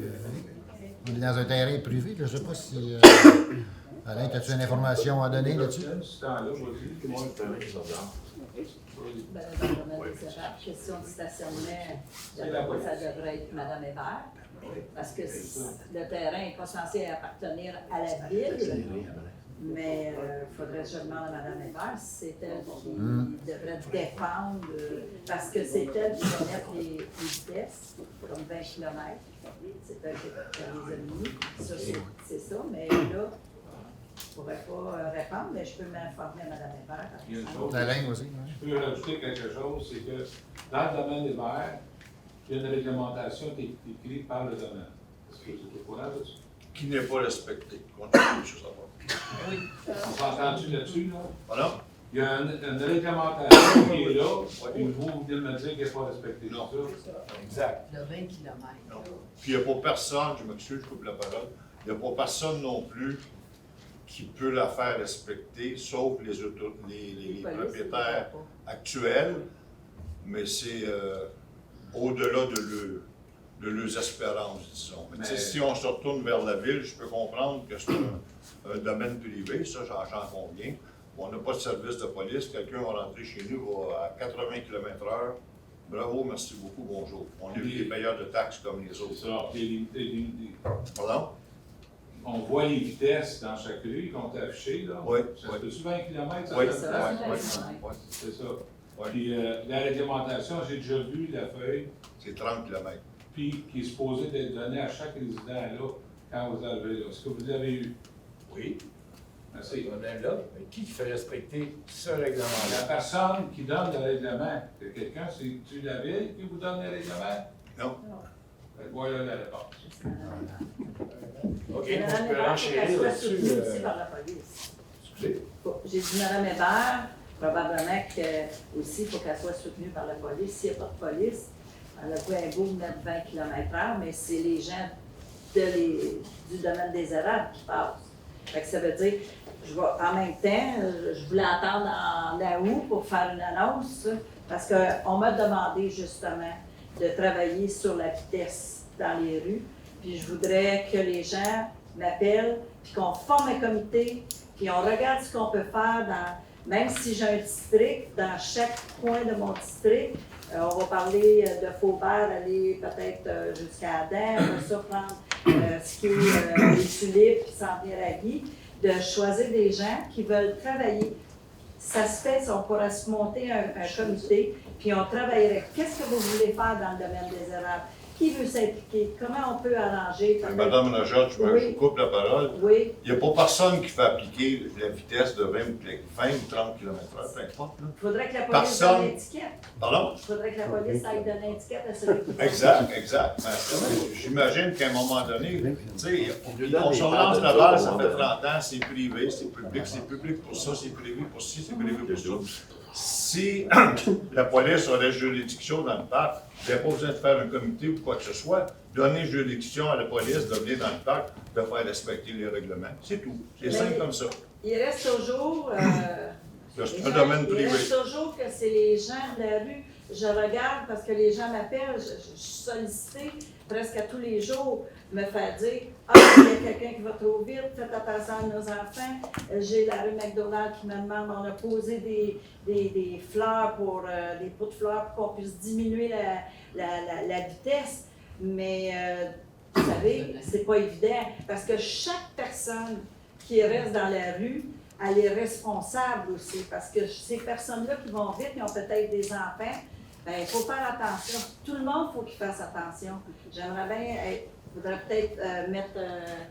On est dans un terrain privé. Je ne sais pas si... Alain, as-tu une information à donner là-dessus? Ben, dans le domaine des érables, question de stationnement, d'après moi, ça devrait être Mme Hébert, parce que le terrain n'est pas censé appartenir à la ville, mais il faudrait que je demande à Mme Hébert si c'est elle qui devrait défendre, parce que c'est elle qui va mettre les vitesses, comme 20 km. C'est elle qui les a mis. Ça, c'est ça, mais là, je ne pourrais pas répondre, mais je peux m'informer à Mme Hébert. Il y a une chose. Alain aussi. Je peux rajouter quelque chose, c'est que dans le domaine des verts, il y a une réglementation qui est écrite par le domaine. Est-ce que tu es au courant de ça? Qui n'est pas respecté. Continue, je sais pas. Oui. On s'entend-tu là-dessus, là? Voilà. Il y a une réglementation qui est là, et vous venez de me dire qu'elle n'est pas respectée. Non. Exact. Le 20 km. Puis il n'y a pas personne, je m'excuse, je coupe la parole, il n'y a pas personne non plus qui peut la faire respecter, sauf les propriétaires actuels, mais c'est au-delà de leurs espérances, disons. Mais si on se retourne vers la ville, je peux comprendre que c'est un domaine privé, ça j'en conviens. On n'a pas de service de police, quelqu'un va rentrer chez nous à 80 km/h. Bravo, merci beaucoup, bonjour. On est des payeurs de taxes comme les autres. Ça. Pardon? On voit les vitesses dans chaque rue qui ont affichées, là. Oui. Ça se peut-tu 20 km? Oui, c'est ça. Puis la réglementation, j'ai déjà vu la feuille. C'est 30 km. Puis qui est supposée d'être donnée à chaque résident, là, quand vous arrivez là. Est-ce que vous l'avez eu? Oui. Merci. Là, mais qui fait respecter ce règlement-là? La personne qui donne le règlement, c'est quelqu'un, c'est-tu la ville qui vous donne le règlement? Non. Voilà la réponse. OK, Mme on peut Hébert, enchérir faut qu'elle là-dessus. soit soutenue aussi par la police. Excusez. J'ai dit Mme Hébert, probablement que aussi il faut qu'elle soit soutenue par la police. S'il n'y a pas de police, elle a pas un beau de mettre 20 km/h, mais c'est les gens du domaine des érables qui passent. Fait que ça veut dire, en même temps, je voulais attendre en août pour faire une annonce, parce qu'on m'a demandé justement de travailler sur la vitesse dans les rues. Puis je voudrais que les gens m'appellent, puis qu'on forme un comité, puis on regarde ce qu'on peut faire même si j'ai un district, dans chaque coin de mon district. On va parler de Faubert, aller peut-être jusqu'à Adam, on va ça prendre ce qui est les tulipes, puis s'en venir à Guy, de choisir des gens qui veulent travailler. Ça se fait, on pourra se monter un comité, puis on travaillerait. Qu'est-ce que vous voulez faire dans le domaine des érables? Qui veut s'impliquer? Comment on peut arranger? Madame Najat, je vous coupe la parole. Oui. Il n'y a pas personne qui fait appliquer la vitesse de 20 ou 30 km/h, peu importe. Il faudrait que la police donne l'étiquette. Pardon? Il faudrait que la police aille donner l'étiquette à celui qui Exact. J'imagine qu'à un moment donné, on se relance la balle, ça fait 30 ans, c'est privé, c'est public pour ça, c'est privé pour ci, c'est privé pour ça. Si la police aurait juridiction dans le parc, il n'y a pas besoin de faire un comité ou quoi que ce soit, donner juridiction à la police de venir dans le parc, de faire respecter les règlements. C'est tout. C'est simple comme ça. Il reste toujours... c'est un domaine privé. Il reste toujours que c'est les gens de la rue. Je regarde parce que les gens m'appellent, je suis sollicitée presque à tous les jours, me faire dire « Ah, il y a quelqu'un qui va trop vite, faites attention à nos enfants. » J'ai la rue McDonald qui me demande, on a posé des fleurs des pots de fleurs pour qu'on puisse diminuer la vitesse. Mais vous savez, c'est pas évident parce que chaque personne qui reste dans la rue, elle est responsable aussi, parce que ces personnes-là qui vont vite, ils ont peut-être des enfants, bien, il faut faire attention. Tout le monde, il faut qu'il fasse attention. J'aimerais bien, il faudrait peut-être mettre...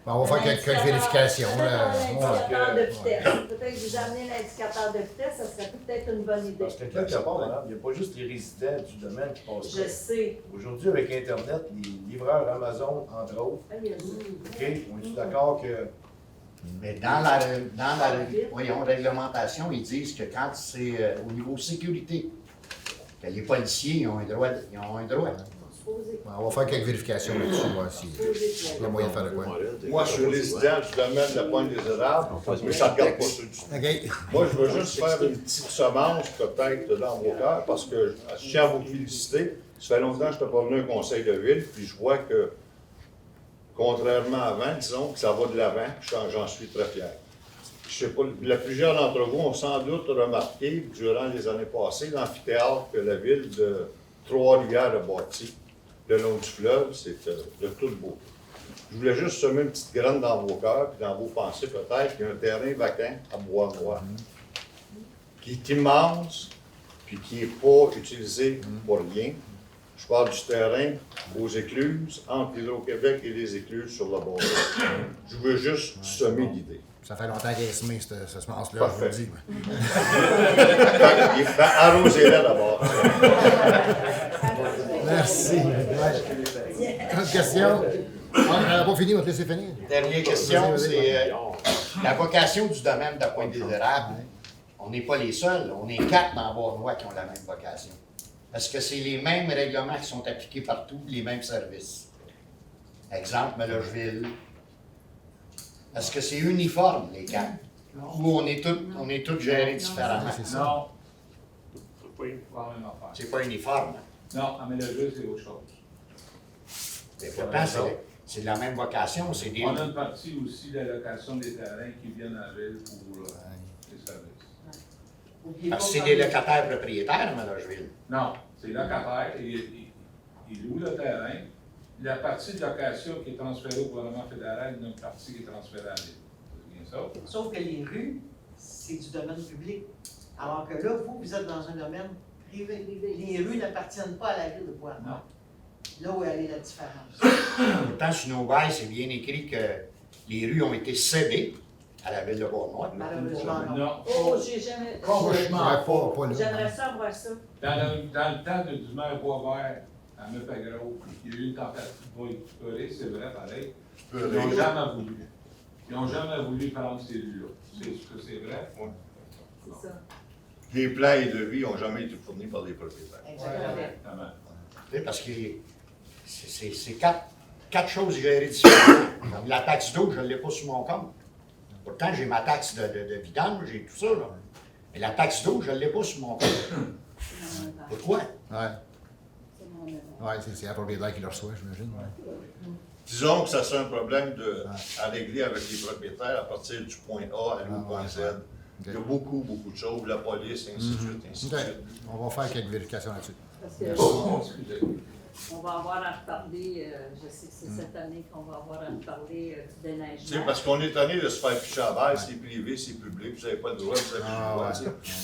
on va faire quelques vérifications. L'indicateur de vitesse. Peut-être que vous amenez l'indicateur de vitesse, ça serait peut-être une bonne idée. Parce que quelque part, madame, il n'y a pas juste les résidents du domaine qui passent. Je sais. Aujourd'hui, avec Internet, les livreurs Amazon, entre autres, OK, on est d'accord que... Mais dans la réglementation, ils disent que quand c'est au niveau sécurité, que les policiers, ils ont un droit. Ils ont un droit. On va faire quelques vérifications là-dessus, voir s'il y a moyen de faire de quoi. Moi, je suis résident du domaine de la Pointe des Érables, mais ça ne regarde pas ceux du sud. Moi, je veux juste faire une petite semence, peut-être, dans vos cœurs, parce que je tiens à vous féliciter. Ça fait longtemps que je n'étais pas venu au conseil de ville, puis je vois que, contrairement à avant, disons que ça va de l'avant, j'en suis très fier. Je sais pas, plusieurs d'entre vous ont sans doute remarqué, durant les années passées, l'amphithéâtre que la ville de Trois-Rivières a bâti le long du fleuve, c'est de toute beauté. Je voulais juste semer une petite graine dans vos cœurs, puis dans vos pensées peut-être, qu'il y a un terrain vacant à Bois-Noir, qui est immense, puis qui n'est pas utilisé pour rien. Je parle du terrain aux écluses, entre l'Hydro-Québec et les écluses sur le bord. Je veux juste semer l'idée. Ça fait longtemps qu'elle est semée, cette semence-là, je vous le dis. Arrosez-la d'abord. Merci. Autre question? On n'a pas fini, on va te laisser finir. Dernière question, c'est la vocation du domaine de la Pointe des Érables. On n'est pas les seuls, on est 4 dans Bois-Noir qui ont la même vocation. Est-ce que c'est les mêmes règlements qui sont appliqués partout, les mêmes services? Exemple, Melogeville. Est-ce que c'est uniforme, les 4? Ou on est tous gérés différemment? Non. C'est pas uniforme. Non, à Melogeville, c'est autre chose. Mais pourtant, c'est de la même vocation. C'est des... On a une partie aussi de l'allocation des terrains qui viennent à la ville pour les services. Parce que c'est des locataires propriétaires, Melogeville. Non, c'est locataire, il loue le terrain. La partie de location qui est transférée au gouvernement fédéral, il y a une partie qui est transférée à la ville. C'est bien ça? Sauf que les rues, c'est du domaine public. Alors que là, vous êtes dans un domaine privé. Les rues n'appartiennent pas à la ville de Bois-Noir. Là où elle est la différence. Pourtant, sur nos bails, c'est bien écrit que les rues ont été cédées à la ville de Bois-Noir. Malheureusement, non. Oh, j'ai jamais. J'aimerais ça voir ça. Dans le temps du maire Boisvert, à Meufagro, il y a eu une tentative de récupérer, c'est vrai, pareil. Ils n'ont jamais voulu. Ils n'ont jamais voulu prendre ces rues-là. Est-ce que c'est vrai? Oui. C'est ça. Les plans et devis n'ont jamais été fournis par les propriétaires. Exactement. Parce que c'est quatre choses gérées différemment. Comme la taxe d'eau, je ne l'ai pas sur mon compte. Pourtant, j'ai ma taxe de vidange, j'ai tout ça. Là. Mais la taxe d'eau, je ne l'ai pas sur mon compte. Pourquoi? Oui, c'est la propriétaire qui le reçoit, j'imagine. Disons que ça c'est un problème à régler avec les propriétaires à partir du point A à au point Z. Il y a beaucoup de choses, la police, ainsi de suite, ainsi de suite. On va faire quelques vérifications là-dessus. On va avoir à reparler, je sais que c'est cette année qu'on va avoir à reparler du déneigement. C'est parce qu'on est tanné de se faire picher à balle, c'est privé, c'est public, vous n'avez pas le droit, vous avez le droit.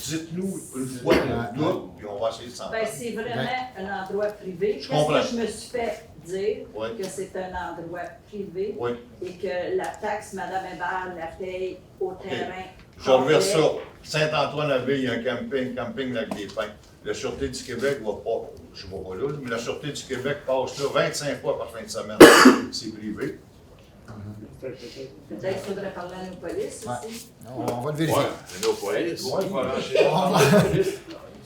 Dites-nous une fois de doute, puis on va essayer de s'en Ben, c'est vraiment un endroit privé. Je comprends. Qu'est-ce que je me suis fait dire Oui. que c'est un endroit privé Oui. et que la taxe, Mme Hébert, la paye au terrain. Je reviens ça. Saint-Antoine-la-Ville, il y a un camping avec des pins. La Sûreté du Québec va pas, je ne vais pas là, mais la Sûreté du Québec passe là 25 fois par fin de semaine. C'est privé. Peut-être qu'il faudrait parler à nos polices aussi. On va le vérifier. Nos polices.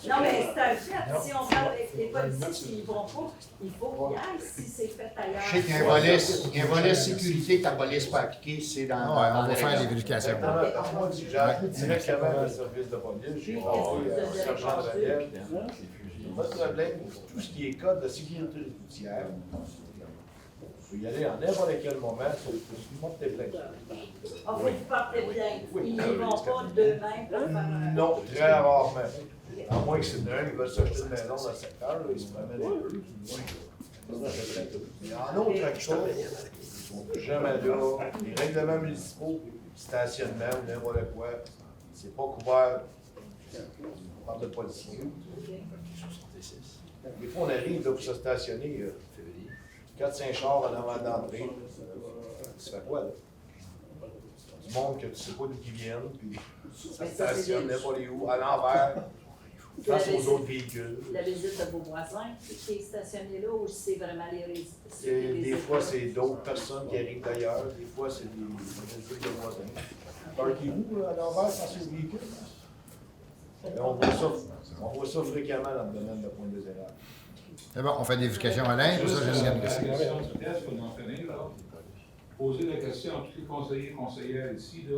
Non, mais c'est un fait. Si on parle avec les policiers qui ne vont pas, il faut qu'ils aillent si c'est fait ailleurs. Je sais qu'il y a un volet sécurité que la police peut appliquer, c'est dans. On va faire des vérifications. J'ai appelé directement le service de police, j'ai envoyé un sergent de relève. Pas de problème, tout ce qui est code de sécurité routière, il faut y aller en n'importe quel moment, c'est porter plainte. Ah, faut que vous partez bien. Ils ne vont pas d'eux-mêmes pour faire un... Non, très rarement. À moins que c'est un qui veut s'acheter une maison dans le secteur, là, il se promène un peu. Mais en autre chose, jamais là, les règlements municipaux, stationnement ou n'importe quoi, c'est pas couvert par le policier. Des fois, on arrive là, pour se stationner 4-5 chars en avant d'entrée. Tu fais quoi, là? Du monde que tu sais pas d'où ils viennent, puis ça stationne n'importe où, à l'envers, face aux autres véhicules. La visite de vos voisins qui est stationnée là ou c'est vraiment les résidents? Des fois, c'est d'autres personnes qui arrivent d'ailleurs, des fois, c'est des véhicules de voisins. Parquez-vous à l'envers face aux véhicules? On voit ça fréquemment dans le domaine de la pointe des érables. C'est bon, on fait des vérifications à Alain, pour ça, j'ai une question. Poser la question à tous les conseillers et conseillères ici, là,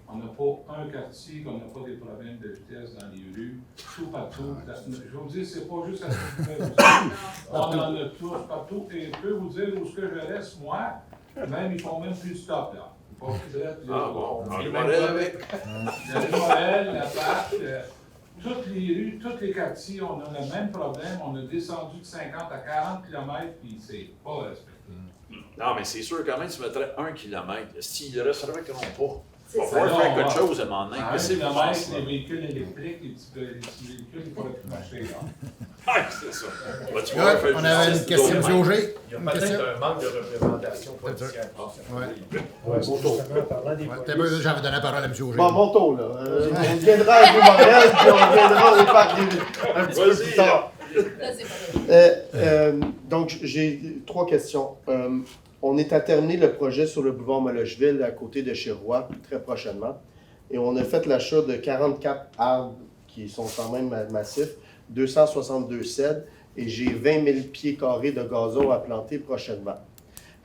on n'a pas un quartier, qu'on n'a pas des problèmes de vitesse dans les rues, tout partout. Je vais vous dire, c'est pas juste à Saint-Hubert. On en a tous partout. Et je peux vous dire où ce que je reste, moi, même ils font même plus de stop, là. Ils font plus de le modèle avec. Le modèle, la plaque, toutes les rues, tous les quartiers, on a le même problème. On a descendu de 50 à 40 km, puis c'est pas respecté. Non, mais c'est sûr, quand même, tu mettrais 1 km. S'ils ne respecteront pas, C'est on ça. va faire quelque chose à un moment donné. À 1 Qu'est-ce que vous kilomètre, pensez? les véhicules électriques, les petits véhicules, il ne pourraient plus marcher, là. Ah, c'est ça. Bah, tu Good. vois, fait On avait justice une question, d'autres. M. Auger. Il y a Une question? peut-être un manque de représentation politique. Ouais, justement, parlant des T'as pas j'avais donné la parole à M. Auger. Bon, mon tour, là. On viendra à Montréal, puis on viendra au parc des un petit peu plus tard. Donc, j'ai 3 questions. On est à terminer le projet sur le boulevard Mollocheville à côté de chez Roy, très prochainement. Et on a fait l'achat de 44 arbres qui sont quand même massifs, 262 cèdres, et j'ai 20 000 pieds carrés de gazon à planter prochainement.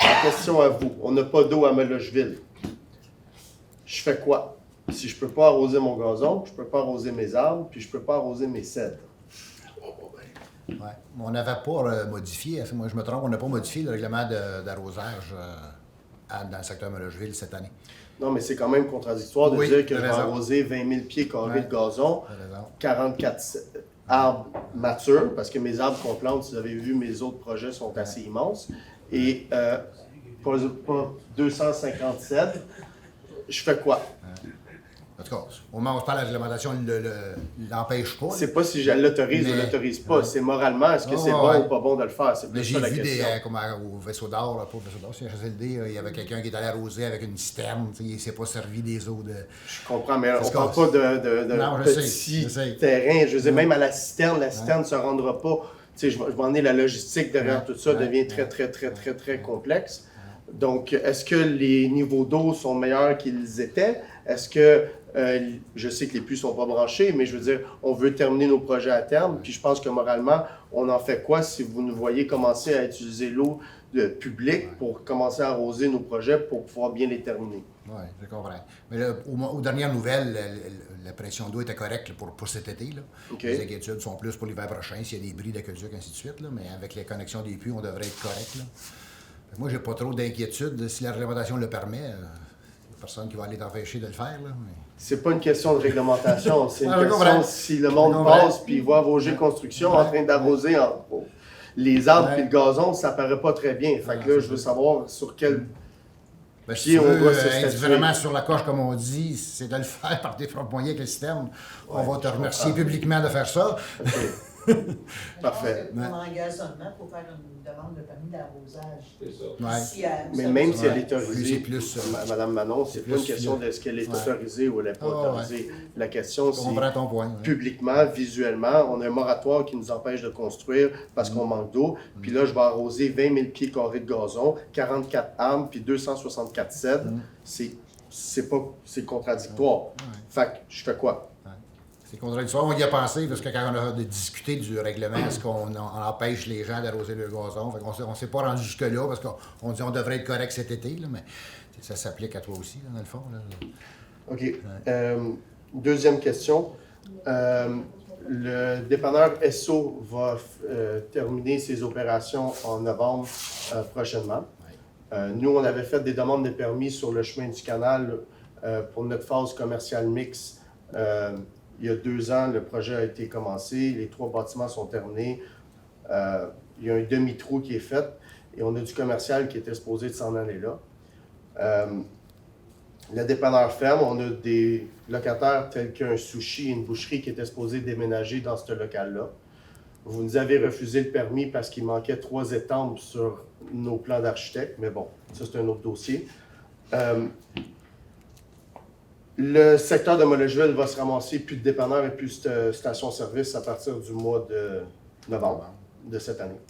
La question à vous, on n'a pas d'eau à Mollocheville. Je fais quoi? Si je ne peux pas arroser mon gazon, je ne peux pas arroser mes arbres, puis je ne peux pas arroser mes cèdres. Ouais. On n'avait pas modifié, moi je me trompe, on n'a pas modifié le règlement d'arrosage dans le secteur Mollocheville cette année. Non, mais c'est quand même contradictoire de Oui, dire que je t'as vais raison. arroser 20 000 pieds carrés Ouais. de gazon, T'as raison. 44 arbres matures, parce que mes arbres qu'on plante, si vous avez vu, mes autres projets sont assez immenses, et pas 250 cèdres. Je fais quoi? En tout cas, au moment où on se parle de la réglementation, l'empêche pas. C'est pas si je l'autorise ou Mais- l'autorise pas. C'est moralement, est-ce que c'est Ouais, bon ouais. ou pas bon de le faire? C'est Mais plus j'ai ça la vu question. comme au Vaisseau d'Or, pas au Vaisseau d'Or, c'est HSLD, il y avait quelqu'un qui est allé arroser avec une citerne, il ne s'est pas servi des eaux de... Je comprends, mais on Parce ne parle que- pas de Non, je sais, petit je sais. terrain. Je veux dire, même à la citerne ne se rendra pas. Tu sais, je vais emmener la logistique derrière tout ça, devient très complexe. Donc, est-ce que les niveaux d'eau sont meilleurs qu'ils étaient? Est-ce que, je sais que les puits ne sont pas branchés, mais je veux dire, on veut terminer nos projets à terme, puis je pense que moralement, on en fait quoi si vous nous voyez commencer à utiliser l'eau publique pour commencer à arroser nos projets pour pouvoir bien les terminer? Oui, je comprends. Mais là, aux dernières nouvelles, la pression d'eau était correcte là, pour cet été. Là. OK. Les inquiétudes sont plus pour l'hiver prochain, s'il y a des bris d'aqueduc, ainsi de suite. Là, mais avec les connexions des puits, on devrait être correct. Là. Fait que moi, j'ai pas trop d'inquiétude. Si la réglementation le permet, il n'y a personne qui va aller t'empêcher de le faire. Là, mais... C'est pas une question de réglementation, c'est une Ah, je question comprends. si le monde Je comprends. passe puis voit Vosges Construction en train d'arroser les arbres et le gazon, ça paraît pas très bien. Fait que là, je veux savoir sur quel Ben, si pied tu on veux, doit se être statuer. vraiment sur la coche, comme on dit, c'est de le faire par des propres moyens avec le système. On va te remercier publiquement de faire ça. Parfait. Pour l'engazonnement, il faut faire une demande de permis d'arrosage. C'est ça. Ouais. Si, Mais même si elle est Ouais. autorisée, C'est plus, Madame Manon, c'est pas plus une question fiable. de ce qu'elle est Ouais. autorisée ou elle n'est pas Ah, autorisée. La question, Je c'est comprends ton point. ouais. publiquement, visuellement, on a un moratoire qui nous empêche de construire parce qu'on manque d'eau. Puis là, je vais arroser 20 000 pieds carrés de gazon, 44 arbres, puis 264 cèdres. C'est contradictoire. Fait que je fais quoi? C'est contradictoire. On y a pensé parce que quand on a discuté du règlement, est-ce qu'on empêche les gens d'arroser le gazon? Fait qu'on ne s'est pas rendu jusque-là parce qu'on dit qu'on devrait être correct cet été, là, mais ça s'applique à toi aussi, là, dans le fond. Là. OK. Deuxième question. Le dépanneur Esso va terminer ses opérations en novembre prochainement. Nous, on avait fait des demandes de permis sur le chemin du canal pour notre phase commerciale mixte. Il y a 2 ans, le projet a été commencé, les 3 bâtiments sont terminés. Il y a un demi-trou qui est fait et on a du commercial qui était supposé de s'en aller là. Le dépanneur ferme, on a des locataires tels qu'un sushi et une boucherie qui étaient supposés déménager dans ce local-là. Vous nous avez refusé le permis parce qu'il manquait 3 étampes sur nos plans d'architecte, mais bon, ça c'est un autre dossier. Le secteur de Mollocheville va se ramasser plus de dépanneurs et plus de stations-service à partir du mois de novembre de cette année.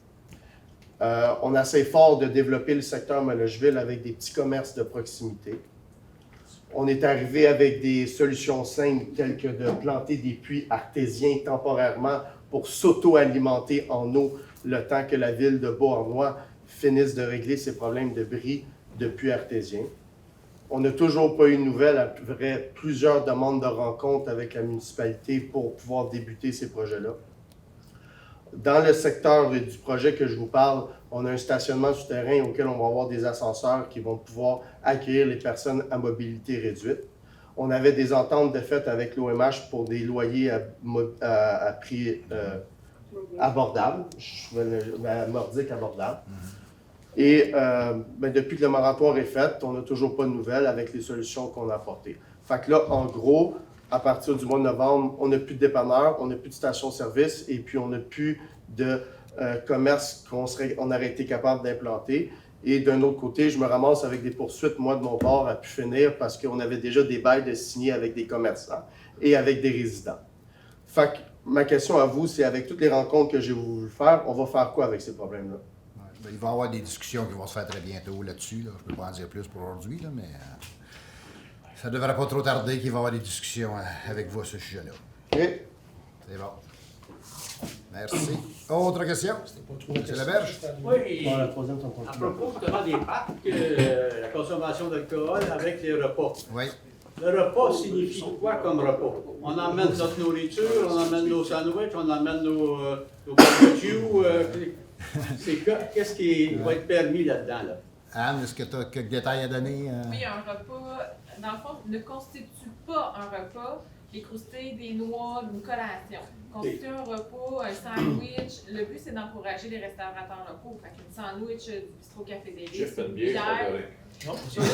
On essaie fort de développer le secteur Mollocheville avec des petits commerces de proximité. On est arrivé avec des solutions simples telles que de planter des puits artésiens temporairement pour s'auto-alimenter en eau le temps que la ville de Beauharnois finisse de régler ses problèmes de bris de puits artésiens. On n'a toujours pas eu de nouvelles après plusieurs demandes de rencontres avec la municipalité pour pouvoir débuter ces projets-là. Dans le secteur du projet que je vous parle, on a un stationnement souterrain auquel on va avoir des ascenseurs qui vont pouvoir accueillir les personnes à mobilité réduite. On avait des ententes de fait avec l'OMH pour des loyers à prix abordable, nordique abordable. Et depuis que le moratoire est fait, on n'a toujours pas de nouvelles avec les solutions qu'on a apportées. Fait que là, en gros, à partir du mois de novembre, on n'a plus de dépanneurs, on n'a plus de station-service et puis on n'a plus de commerce qu'on aurait été capable d'implanter. Et d'un autre côté, je me ramasse avec des poursuites, moi, de mon bord, à pu finir parce qu'on avait déjà des bails de signés avec des commerçants et avec des résidents. Fait que ma question à vous, c'est avec toutes les rencontres que j'ai voulu faire, on va faire quoi avec ces problèmes-là? Il va y avoir des discussions qui vont se faire très bientôt là-dessus. Là. Je ne peux pas en dire plus pour aujourd'hui, mais ça ne devrait pas trop tarder qu'il va y avoir des discussions avec vous à ce sujet-là. OK. C'est bon. Merci. Autre question? M. Laberge? Oui, à propos justement des parcs, la consommation d'alcool avec les repas. Oui. Le repas signifie quoi comme repas? On emmène notre nourriture, on emmène nos sandwichs, on emmène nos barbecues. Qu'est-ce qui va être permis là-dedans? Là? Anne, est-ce que tu as quelques détails à donner? Oui, un repas, dans le fond, ne constitue pas un repas les croustilles, des noix, une collation. Constitue un repas, un sandwich. Le but, c'est d'encourager les restaurateurs locaux. Fait qu'une sandwich du bistrot Café des Lys, une bière. Non, c'est pas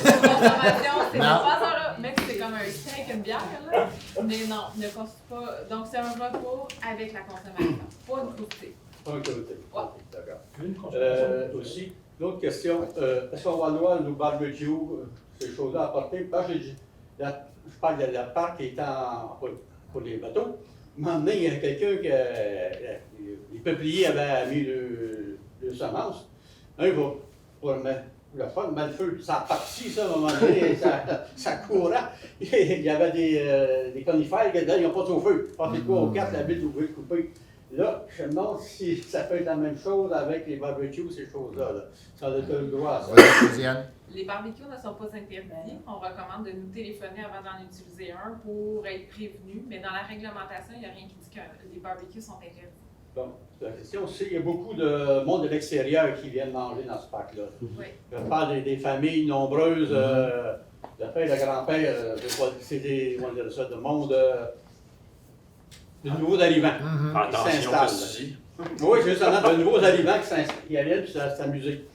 ça, là. Même si c'est comme un steak, une bière, là. Mais non, ne constitue pas. Donc, c'est un repas avec la consommation, pas une croustille. Pas une croustille. Ouais. D'accord. Aussi, l'autre question, est-ce qu'on va avoir nos barbecues, ces choses-là à porter? Je parle de la parc étant pour les bateaux. Maintenant, il y a quelqu'un qui, les peupliers avaient mis le semence. Un va pour le fun, mettre le feu. Ça a parti, ça, à un moment donné, ça courait. Il y avait des conifères qui n'ont pas au feu. Passez 3 ou 4, la ville ouverte, coupée. Là, je me demande si ça peut être la même chose avec les barbecues, ces choses-là. Là. Ça a été le droit à ça. Les barbecues ne sont pas interdits. On recommande de nous téléphoner avant d'en utiliser un pour être prévenu. Mais dans la réglementation, il n'y a rien qui dit que les barbecues sont interdits. Bon, la question, c'est qu'il y a beaucoup de monde de l'extérieur qui viennent manger dans ce parc-là. Oui. Je parle des familles nombreuses, le père, le grand-père, c'est des, on va dire ça, de monde, de nouveaux arrivants qui s'installent. Oui, justement, de nouveaux arrivants qui viennent puis s'amuser.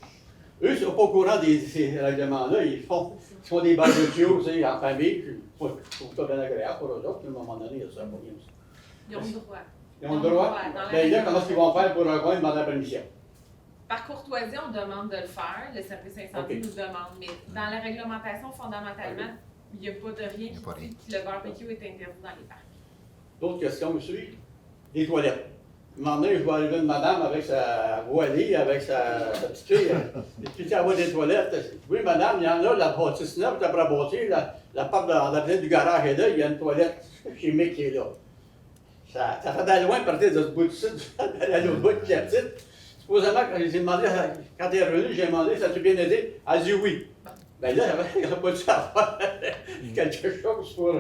Eux, ils ne sont pas au courant de ces règlements-là. Ils font des barbecues en famille. Je trouve ça bien agréable pour eux autres. À un moment donné, il y a ça. Ils ont le droit. Ils ont le droit? Bien là, comment est-ce qu'ils vont faire pour demander la permission? Par courtoisie, on demande de le faire. Le service incendie nous demande. Mais dans la réglementation, fondamentalement, il n'y a pas de rien qui dit que le barbecue est interdit dans les parcs. D'autres questions, monsieur? Des toilettes. Un moment donné, je vois arriver une madame avec sa voilée, avec sa petite fille. Puis elle voit des toilettes. Oui, madame, il y en a, la bâtisse neuve, tu as bâti, la porte de la du garage est là, il y a une toilette chimique qui est là. Ça fait d'aller loin partir de ce bout de sud, d'aller à l'autre bout qui est petite. Supposément, quand j'ai demandé, quand elle est revenue, j'ai demandé, ça t'a bien aidé? Elle a dit oui. Bien là, il n'y a pas dû avoir quelque chose pour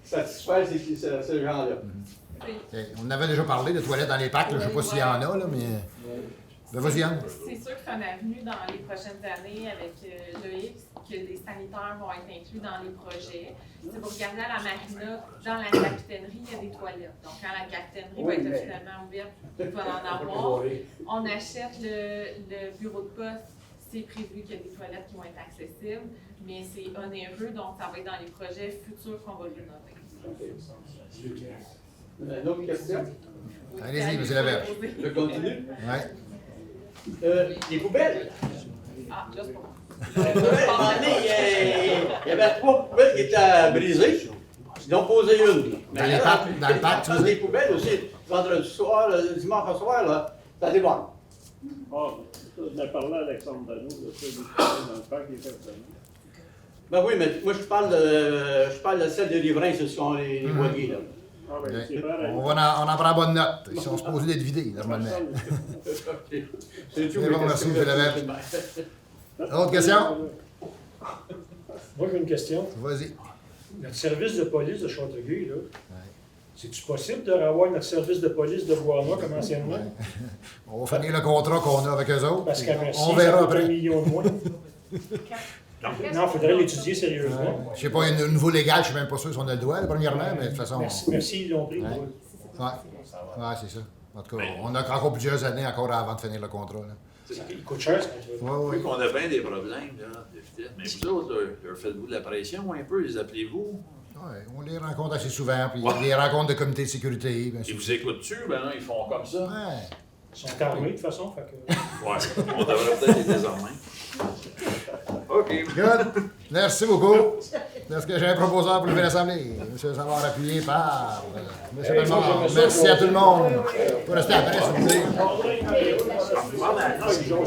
satisfaire ces gens-là. On avait déjà parlé de toilettes dans les parcs, je ne sais pas s'il y en a, là, mais. Vas-y, Anne. C'est sûr qu'il y en a venu dans les prochaines années avec l'EX, que les sanitaires vont être inclus dans les projets. Si vous regardez à la marina, dans la capitainerie, il y a des toilettes. Donc, quand la capitainerie va être finalement ouverte, il va en avoir. On achète le bureau de poste, c'est prévu qu'il y a des toilettes qui vont être accessibles, mais c'est onéreux, donc ça va être dans les projets futurs qu'on va rénover. Une autre question? Allez-y, M. Laberge. Je continue? Oui. Les poubelles. Ah, là, c'est pas bon. Il y avait 3 poubelles qui étaient brisées. Ils ont posé une. Dans le parc, tu veux dire? Les poubelles aussi, vendredi soir, dimanche soir, là, ça déborde. On a parlé à Alexandre Dano, là, ça, des poubelles dans le parc, il est fait. Ben oui, mais moi, je parle de celle de riverains, ce sont les voiliers, là. Ah, ben, Ok. c'est pareil. On en prend bonne note. Ils sont supposés d'être vidés, normalement. OK. C'est tout. C'est bon, merci, M. Levesque. Autre question? Moi, j'ai une question. Vas-y. Notre service de police de Châteauguay, là, c'est-tu possible de revoir notre service de police de Bois-Noir comme anciennement? On va finir le contrat qu'on a avec eux autres. Parce qu'après On ça, verra ça coûte après. $1 million de moins. Non, il faudrait l'étudier sérieusement. Je sais pas, au niveau légal, je suis même pas sûr si on a le droit, premièrement, mais de toute façon. Merci, ils l'ont pris. Ouais, c'est ça. En tout cas, on a encore plusieurs années encore avant de finir le contrat. Là. Il coûte cher, ce contrat. Oui. Vu qu'on a bien des problèmes, là, de vitesse. Mais vous autres, leur faites-vous de la pression un peu, les appelez-vous? Oui, on les rencontre assez souvent, puis il y a des rencontres de comité de sécurité. Ils vous écoutent-tu? Ben non, ils font comme ça. Ouais. Ils sont armés, de toute façon. Fait que... Ouais, on devrait peut-être les désarmer. OK. Good. Merci beaucoup. Est-ce que j'ai un proposeur pour lever l'Assemblée? M. Savard, appuyé par M. Bellemare. Merci à tout le monde. Pour rester après, s'il vous plaît. Ah, non, ils jouent,